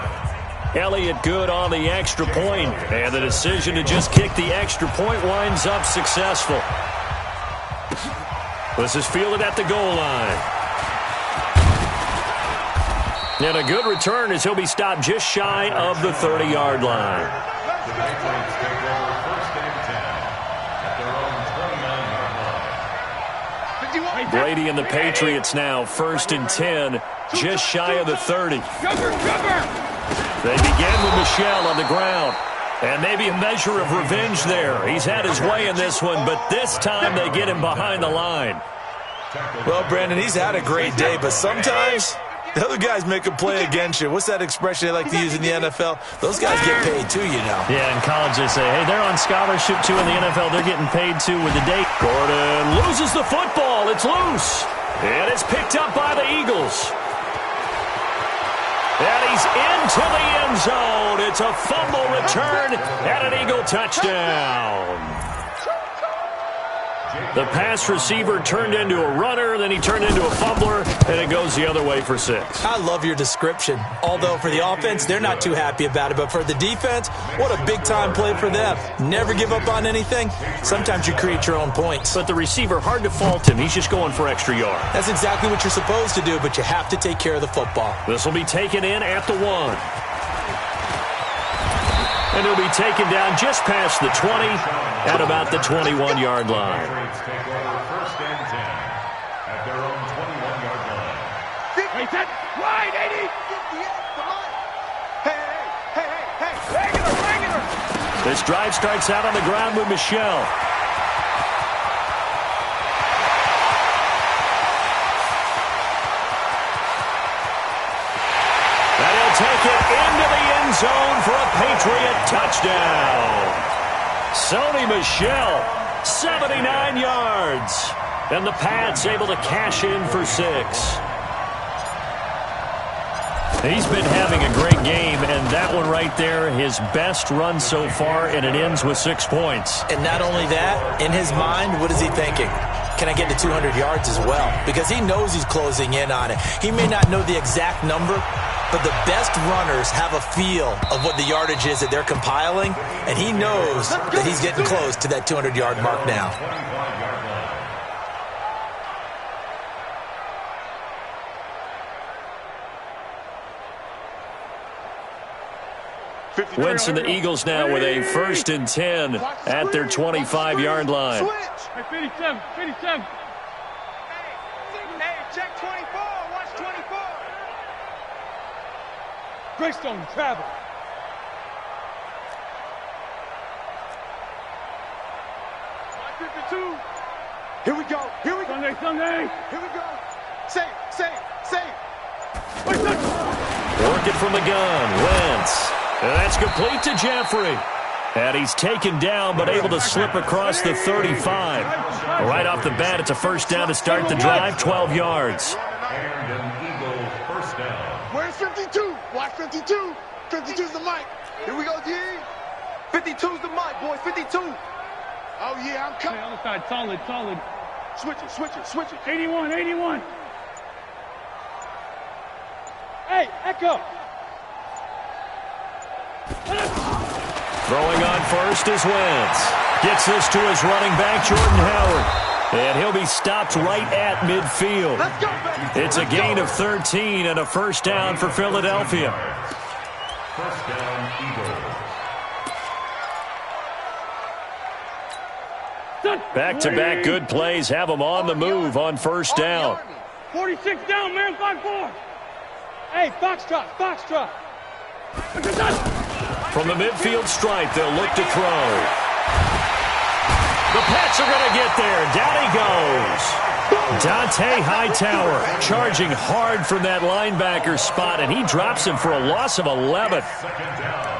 [SPEAKER 1] Elliott good on the extra point, and the decision to just kick the extra point winds up successful. This is fielded at the goal line. And a good return as he'll be stopped just shy of the 30-yard line.
[SPEAKER 4] The Patriots take over first and 10 at their own 29-yard line.
[SPEAKER 1] Brady and the Patriots now first and 10, just shy of the 30. They begin with Michel on the ground. And maybe a measure of revenge there. He's had his way in this one, but this time they get him behind the line.
[SPEAKER 2] Well, Brandon, he's had a great day, but sometimes the other guys make a play against you. What's that expression they like to use in the NFL? Those guys get paid too, you know.
[SPEAKER 1] Yeah, in college they say, hey, they're on scholarship too. In the NFL, they're getting paid too with the date. Gordon loses the football. It's loose. And it's picked up by the Eagles. And he's into the end zone. It's a fumble return and an Eagle touchdown. The pass receiver turned into a runner, then he turned into a fumbler, and it goes the other way for 6.
[SPEAKER 2] I love your description. Although for the offense, they're not too happy about it. But for the defense, what a big-time play for them. Never give up on anything. Sometimes you create your own points.
[SPEAKER 1] But the receiver, hard to fault him. He's just going for extra yard.
[SPEAKER 2] That's exactly what you're supposed to do, but you have to take care of the football.
[SPEAKER 1] This will be taken in at the 1. And he'll be taken down just past the 20 at about the 21-yard line.
[SPEAKER 4] Patriots take over first and 10 at their own 21-yard line.
[SPEAKER 3] Hey, set, wide, 80. Hey. Regular.
[SPEAKER 1] This drive starts out on the ground with Michel. And he'll take it into the end zone for a Patriot touchdown. Sony Michel, 79 yards. And the Pats able to cash in for 6. He's been having a great game, and that one right there, his best run so far, and it ends with 6 points.
[SPEAKER 2] And not only that, in his mind, what is he thinking? Can I get to 200 yards as well? Because he knows he's closing in on it. He may not know the exact number, but the best runners have a feel of what the yardage is that they're compiling, and he knows that he's getting close to that 200-yard mark now.
[SPEAKER 1] Wentz and the Eagles now with a first and 10 at their 25-yard line.
[SPEAKER 3] Hey, 57. Hey, check 24. Watch 24. Greystone travel. Watch 52. Here we go. Sunday. Here we go. Safe.
[SPEAKER 1] Working from the gun, Wentz. And that's complete to Jeffrey. And he's taken down, but able to slip across the 35. Right off the bat, it's a first down to start the drive, 12 yards.
[SPEAKER 4] And an Eagle first down.
[SPEAKER 3] Where's 52? Watch 52. 52's the mic. Here we go, G. 52's the mic, boy. 52. Oh, yeah, I'm coming.
[SPEAKER 7] Other side, solid.
[SPEAKER 3] Switch it.
[SPEAKER 7] 81. Hey, Echo.
[SPEAKER 1] Throwing on first is Wentz. Gets this to his running back, Jordan Howard. And he'll be stopped right at midfield.
[SPEAKER 3] Let's go, baby.
[SPEAKER 1] It's a gain of 13 and a first down for Philadelphia.
[SPEAKER 4] First down, Eagles.
[SPEAKER 1] Back-to-back good plays have them on the move on first down.
[SPEAKER 7] 46 down, man, 5-4. Hey, Foxtrot.
[SPEAKER 1] From the midfield stripe, they'll look to throw. The Pats are going to get there. Down he goes. Dante Hightower charging hard from that linebacker spot, and he drops him for a loss of 11.
[SPEAKER 4] Second down.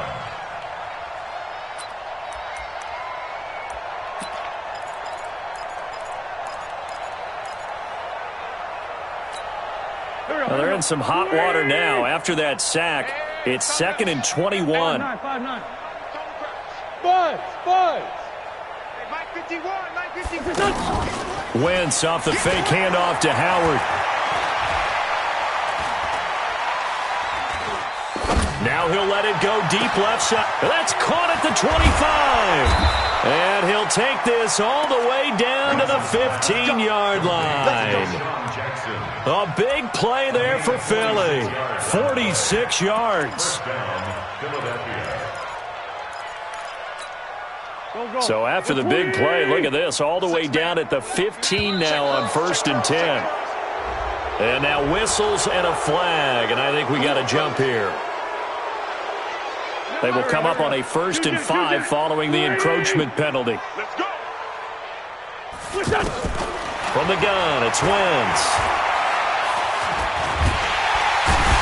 [SPEAKER 1] Well, they're in some hot water now. After that sack, it's 2nd and 21.
[SPEAKER 7] 5-9.
[SPEAKER 3] Buzz. Hey, Mike 51.
[SPEAKER 1] Wentz off the fake handoff to Howard. Now he'll let it go deep left side. That's caught at the 25. And he'll take this all the way down to the 15-yard line. A big play there for Philly. 46 yards. So after the big play, look at this, all the way down at the 15 now on 1st and 10. And now whistles and a flag, and I think we got a jump here. They will come up on a 1st and 5 following the encroachment penalty. From the gun, it's Wentz.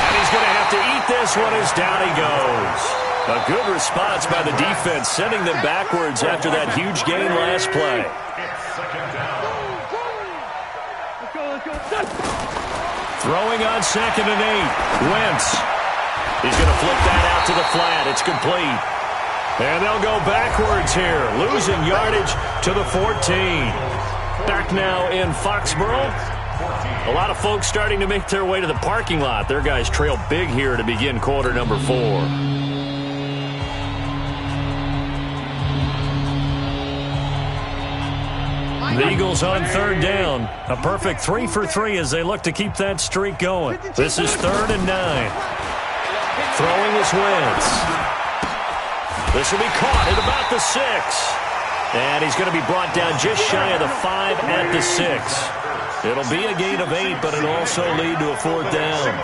[SPEAKER 1] And he's going to have to eat this one as down he goes. A good response by the defense, sending them backwards after that huge gain last play. Throwing on 2nd and 8. Wentz. He's going to flip that out to the flat. It's complete. And they'll go backwards here, losing yardage to the 14. Back now in Foxborough. A lot of folks starting to make their way to the parking lot. Their guys trail big here to begin quarter number 4. The Eagles on 3rd down. A perfect 3 for 3 as they look to keep that streak going. This is 3rd and 9. Throwing is Wentz. This will be caught at about the 6. And he's going to be brought down just shy of the 5 at the 6. It'll be a gain of 8, but it'll also lead to a 4th down.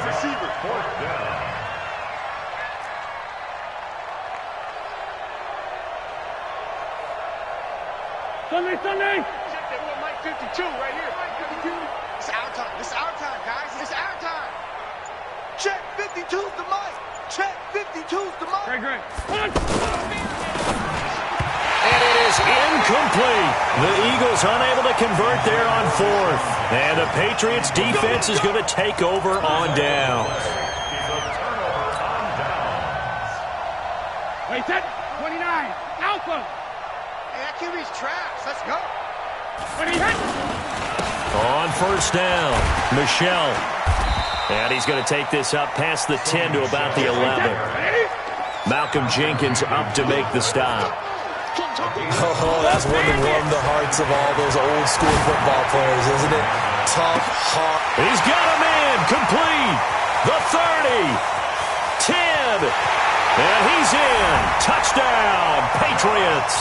[SPEAKER 7] Sunday!
[SPEAKER 5] Check that one, Mike 52 right here. Mike 52. It's our time. This is our time, guys. It's our time. Check 52's the mic. Check 52's the mic.
[SPEAKER 7] Great.
[SPEAKER 1] And it is incomplete. The Eagles unable to convert there on 4th. And the Patriots defense is going to take over on downs.
[SPEAKER 7] Wait, set. 29. Alpha.
[SPEAKER 5] Hey, that QB's trash. Let's go.
[SPEAKER 7] When he hit.
[SPEAKER 1] On 1st down, Michelle. And he's going to take this up past the 10 to about the 11. Malcolm Jenkins up to make the stop.
[SPEAKER 2] Oh, that's one to warm the hearts of all those old school football players, isn't it? Tough, hard.
[SPEAKER 1] He's got a man complete. The 30. 10. And he's in. Touchdown, Patriots.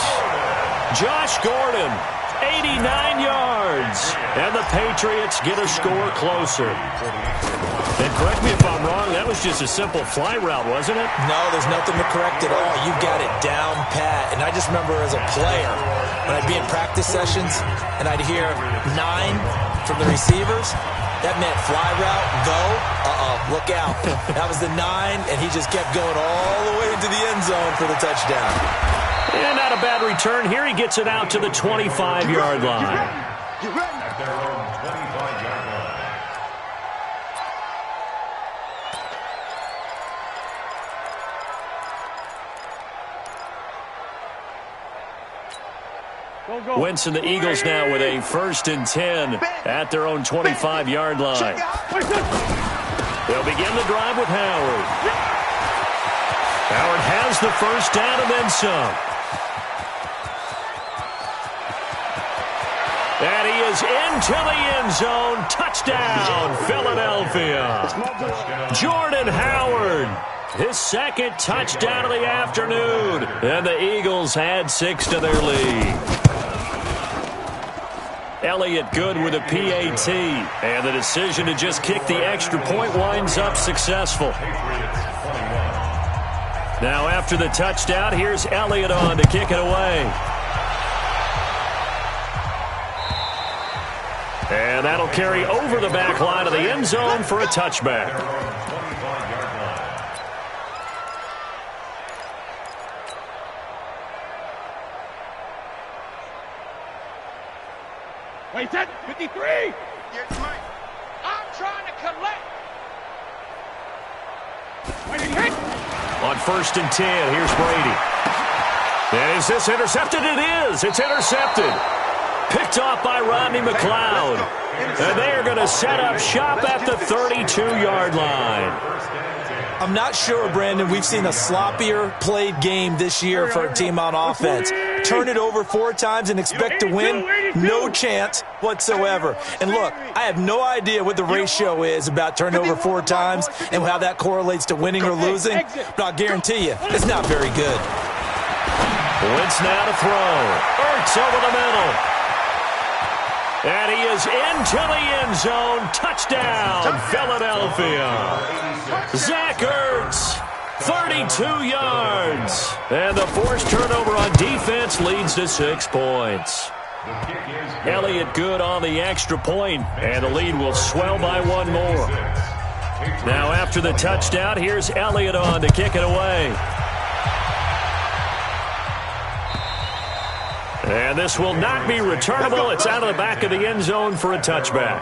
[SPEAKER 1] Josh Gordon, 89 yards. And the Patriots get a score closer. And correct me if I'm wrong, that was just a simple fly route, wasn't it?
[SPEAKER 2] No, there's nothing to correct at all. You got it down pat. And I just remember as a player, when I'd be in practice sessions and I'd hear 9 from the receivers, that meant fly route, go, look out. That was the 9, and he just kept going all the way into the end zone for the touchdown.
[SPEAKER 1] And not a bad return. Here he gets it out to the 25-yard line.
[SPEAKER 5] You ready?
[SPEAKER 4] At their own 25-yard line.
[SPEAKER 7] Go.
[SPEAKER 1] Wentz and the Eagles now with a 1st and 10 at their own 25-yard line. They'll begin the drive with Howard. Howard has the 1st down and then some. And he is into the end zone. Touchdown, Philadelphia. Jordan Howard, his 2nd touchdown of the afternoon. And the Eagles add 6 to their lead. Elliott good with a PAT. And the decision to just kick the extra point winds up successful. Now after the touchdown, here's Elliott on to kick it away. And that'll carry over the back line of the end zone for a touchback.
[SPEAKER 7] Wait, set. 53.
[SPEAKER 5] Here's Mike. I'm trying to collect.
[SPEAKER 7] When he hit.
[SPEAKER 1] On 1st and 10, here's Brady. And is this intercepted? It is. It's intercepted. Picked off by Rodney McLeod. And they are going to set up shop at the 32-yard line.
[SPEAKER 2] I'm not sure, Brandon, we've seen a sloppier played game this year for a team on offense. turn it over 4 times and expect to win? No chance whatsoever. And look, I have no idea what the ratio is about turning over 4 times and how that correlates to winning or losing, but I'll guarantee you it's not very good.
[SPEAKER 1] Wentz now to throw. Ertz over the middle. And he is into the end zone. Touchdown, Philadelphia. Zach Ertz, 32 yards. And the forced turnover on defense leads to 6 points. Elliott good on the extra point, and the lead will swell by 1 more. Now after the touchdown, here's Elliott on to kick it away. And this will not be returnable. It's out of the back of the end zone for a touchback.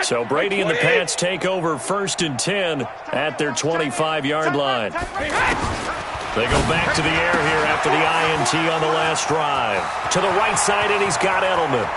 [SPEAKER 1] So Brady and the Pats take over 1st and 10 at their 25-yard line. They go back to the air here after the INT on the last drive. To the right side, and he's got Edelman.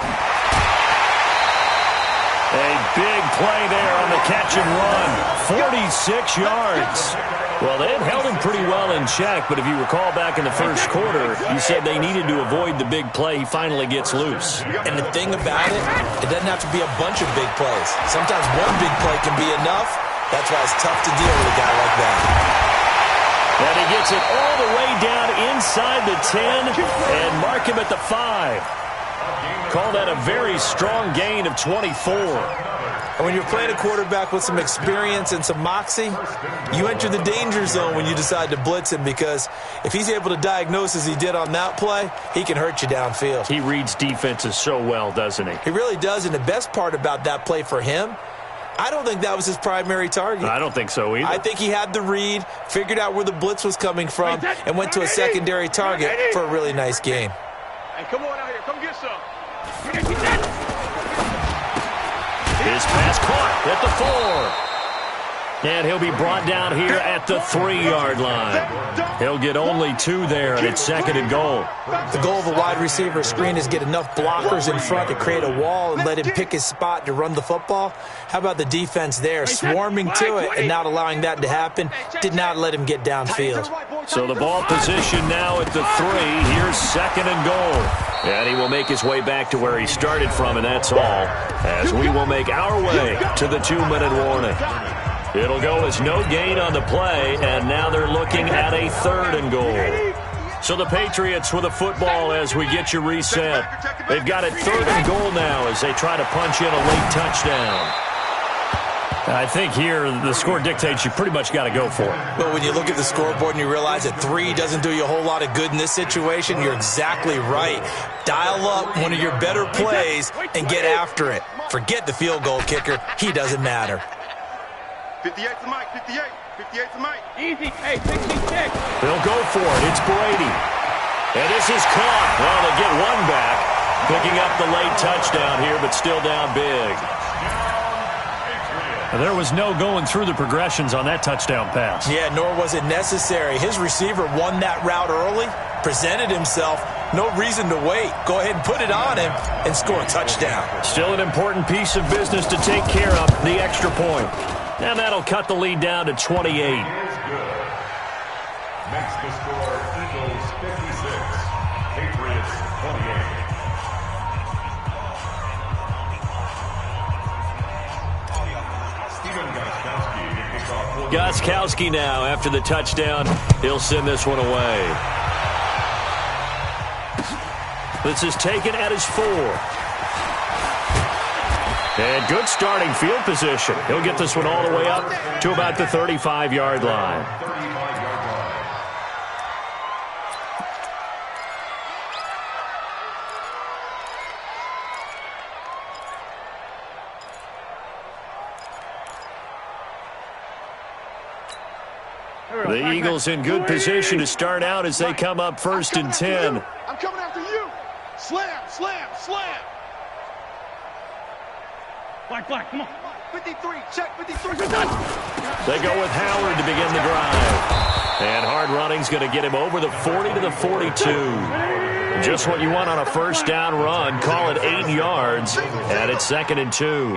[SPEAKER 1] A big play there on the catch and run. 46 yards. Well, they had held him pretty well in check, but if you recall back in the first quarter, you said they needed to avoid the big play. He finally gets loose.
[SPEAKER 2] And the thing about it, it doesn't have to be a bunch of big plays. Sometimes one big play can be enough. That's why it's tough to deal with a guy like that.
[SPEAKER 1] And he gets it all the way down inside the 10 and mark him at the 5. Call that a very strong gain of 24.
[SPEAKER 2] And when you're playing a quarterback with some experience and some moxie, you enter the danger zone when you decide to blitz him, because if he's able to diagnose as he did on that play, he can hurt you downfield.
[SPEAKER 1] He reads defenses so well, doesn't he?
[SPEAKER 2] He really does, and the best part about that play for him, I don't think that was his primary target.
[SPEAKER 1] I don't think so either.
[SPEAKER 2] I think he had the read, figured out where the blitz was coming from, and went to a secondary target for a really nice gain.
[SPEAKER 5] Hey, come on out here. Come get some.
[SPEAKER 1] His pass caught at the 4. And he'll be brought down here at the 3-yard line. He'll get only 2 there, and it's 2nd and goal.
[SPEAKER 2] The goal of a wide receiver screen is get enough blockers in front to create a wall and let him pick his spot to run the football. How about the defense there, swarming to it and not allowing that to happen? Did not let him get downfield.
[SPEAKER 1] So the ball position now at the 3. Here's 2nd and goal. And he will make his way back to where he started from, and that's all, as we will make our way to the 2-minute warning. It'll go as no gain on the play, and now they're looking at a 3rd and goal. So the Patriots with a football as we get you reset. They've got it 3rd and goal now as they try to punch in a late touchdown. I think here the score dictates you pretty much got to go for it.
[SPEAKER 2] But when you look at the scoreboard and you realize that 3 doesn't do you a whole lot of good in this situation, you're exactly right. Dial up one of your better plays and get after it. Forget the field goal kicker. He doesn't matter.
[SPEAKER 5] 58 to Mike. 58. 58 to Mike.
[SPEAKER 7] Easy. Hey, 66.
[SPEAKER 1] They'll go for it. It's Brady. And this is caught. Well, they get 1 back. Picking up the late touchdown here, but still down big. There was no going through the progressions on that touchdown pass.
[SPEAKER 2] Yeah, nor was it necessary. His receiver won that route early, presented himself. No reason to wait. Go ahead and put it on him and score a touchdown.
[SPEAKER 1] Still an important piece of business to take care of, the extra point. And that'll cut the lead down to 28.
[SPEAKER 4] Makes the score Eagles 56, Patriots 28.
[SPEAKER 1] Gostkowski now after the touchdown. He'll send this one away. This is taken at his 4. And good starting field position. He'll get this one all the way up to about the 35-yard line. The Eagles in good position to start out as they come up 1st and 10.
[SPEAKER 3] I'm coming after you. Slam, slam, slam.
[SPEAKER 7] Black, come on.
[SPEAKER 5] 53, check 53.
[SPEAKER 1] They go with Howard to begin the drive. And hard running's going to get him over the 40 to the 42. Just what you want on a first down run. Call it 8 yards. And it's 2nd and 2.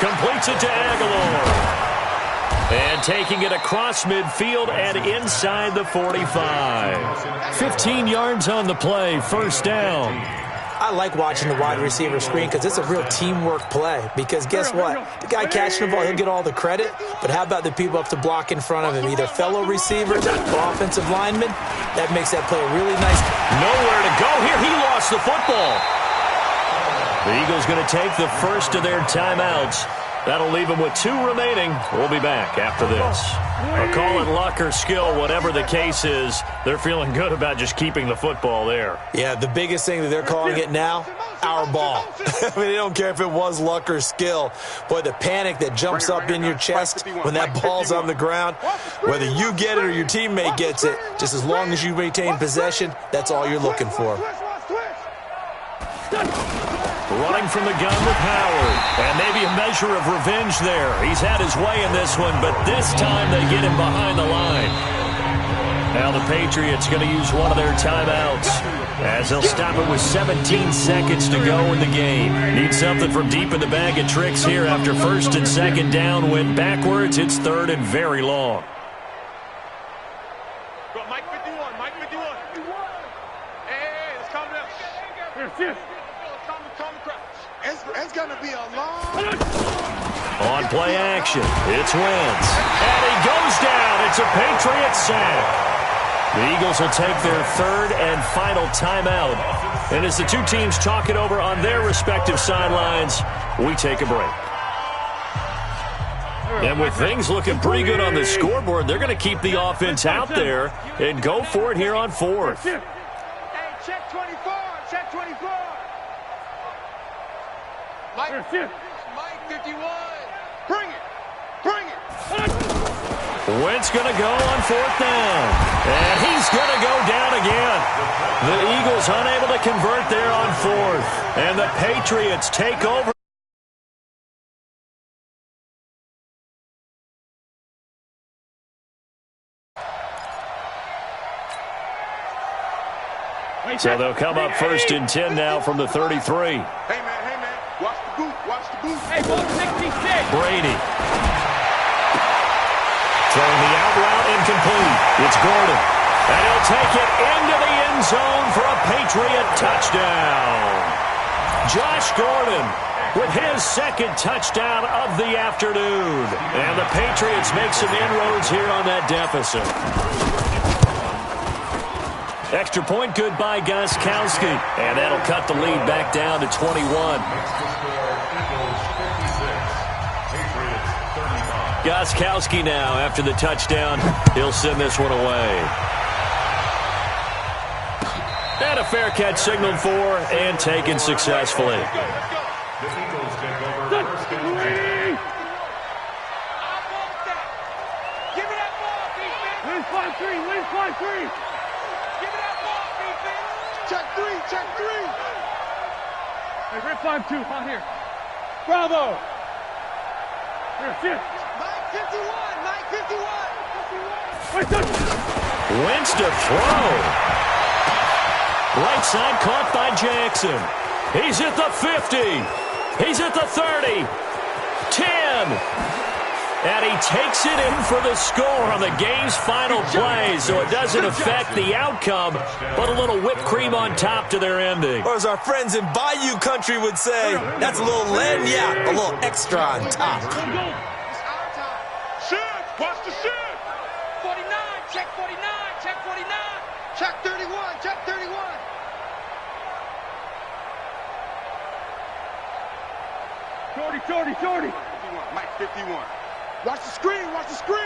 [SPEAKER 1] Completes it to Aguilar. And taking it across midfield and inside the 45. 15 yards on the play, first down.
[SPEAKER 2] I like watching the wide receiver screen because it's a real teamwork play. Because guess what? The guy catching the ball, he'll get all the credit. But how about the people up to block in front of him? Either fellow receivers or offensive linemen. That makes that play really nice.
[SPEAKER 1] Nowhere to go here. He lost the football. The Eagles going to take the first of their timeouts. That'll leave them with 2 remaining. We'll be back after this. I'll call it luck or skill, whatever the case is. They're feeling good about just keeping the football there.
[SPEAKER 2] Yeah, the biggest thing that they're calling it now, our ball. I mean, they don't care if it was luck or skill. Boy, the panic that jumps up in your chest when that ball's on the ground, whether you get it or your teammate gets it, just as long as you maintain possession, that's all you're looking for.
[SPEAKER 1] Running from the gun with Howard. And maybe a measure of revenge there. He's had his way in this one, but this time they get him behind the line. Now the Patriots going to use one of their timeouts as they'll stop it with 17 seconds to go in the game. Need something from deep in the bag of tricks here after first and second down went backwards. It's third and very long.
[SPEAKER 5] Mike 51, Mike 51. Hey, let's calm down. It's going to be a long...
[SPEAKER 1] On play action, it's Wentz. And he goes down. It's a Patriots sack. The Eagles will take their third and final timeout. And as the two teams talk it over on their respective sidelines, we take a break. And with things looking pretty good on the scoreboard, they're going to keep the offense out there and go for it here on fourth.
[SPEAKER 5] Hey, check 24, check 24. Mike 51. Bring it. Bring it.
[SPEAKER 1] Wentz going to go on fourth down. And he's going to go down again. The Eagles unable to convert there on fourth. And the Patriots take over. So they'll come up first and 10 now from the 33.
[SPEAKER 5] Hey, man. Watch the boot. Watch the boot.
[SPEAKER 7] Hey, ball 66.
[SPEAKER 1] Brady. Throwing the out route incomplete. It's Gordon. And he'll take it into the end zone for a Patriot touchdown. Josh Gordon with his second touchdown of the afternoon. And the Patriots make some inroads here on that deficit. Extra point good by Gostkowski. And that'll cut the lead back down to 21. Gostkowski now after the touchdown. He'll send this one away. And a fair catch signaled for and taken successfully.
[SPEAKER 5] Check three.
[SPEAKER 7] Hey, rip 5-2, on here. Bravo. Here,
[SPEAKER 5] Mike 51.
[SPEAKER 1] Wentz to throw. Right side caught by Jackson. He's at the 50. He's at the 30. 10. And he takes it in for the score on the game's final play, so it doesn't affect the outcome, but a little whipped cream on top to their ending.
[SPEAKER 2] Or as our friends in Bayou Country would say, that's a little lagniappe, a little extra on top.
[SPEAKER 5] It's our time. Shoot. Watch the shoot. 49. Check 49. Check 49. Check 31. Check 31.
[SPEAKER 7] 40.
[SPEAKER 5] 51. Mike 51. Watch the screen. Watch the screen.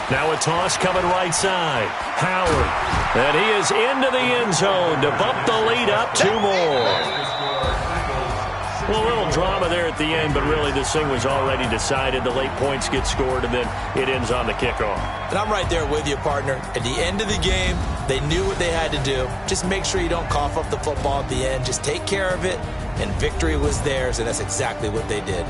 [SPEAKER 1] Now a toss coming right side. Howard. And he is into the end zone to bump the lead up 2 more. Well, a little drama there at the end, but really this thing was already decided. The late points get scored, and then it ends on the kickoff.
[SPEAKER 2] And I'm right there with you, partner. At the end of the game, they knew what they had to do. Just make sure you don't cough up the football at the end. Just take care of it, and victory was theirs, and that's exactly what they did.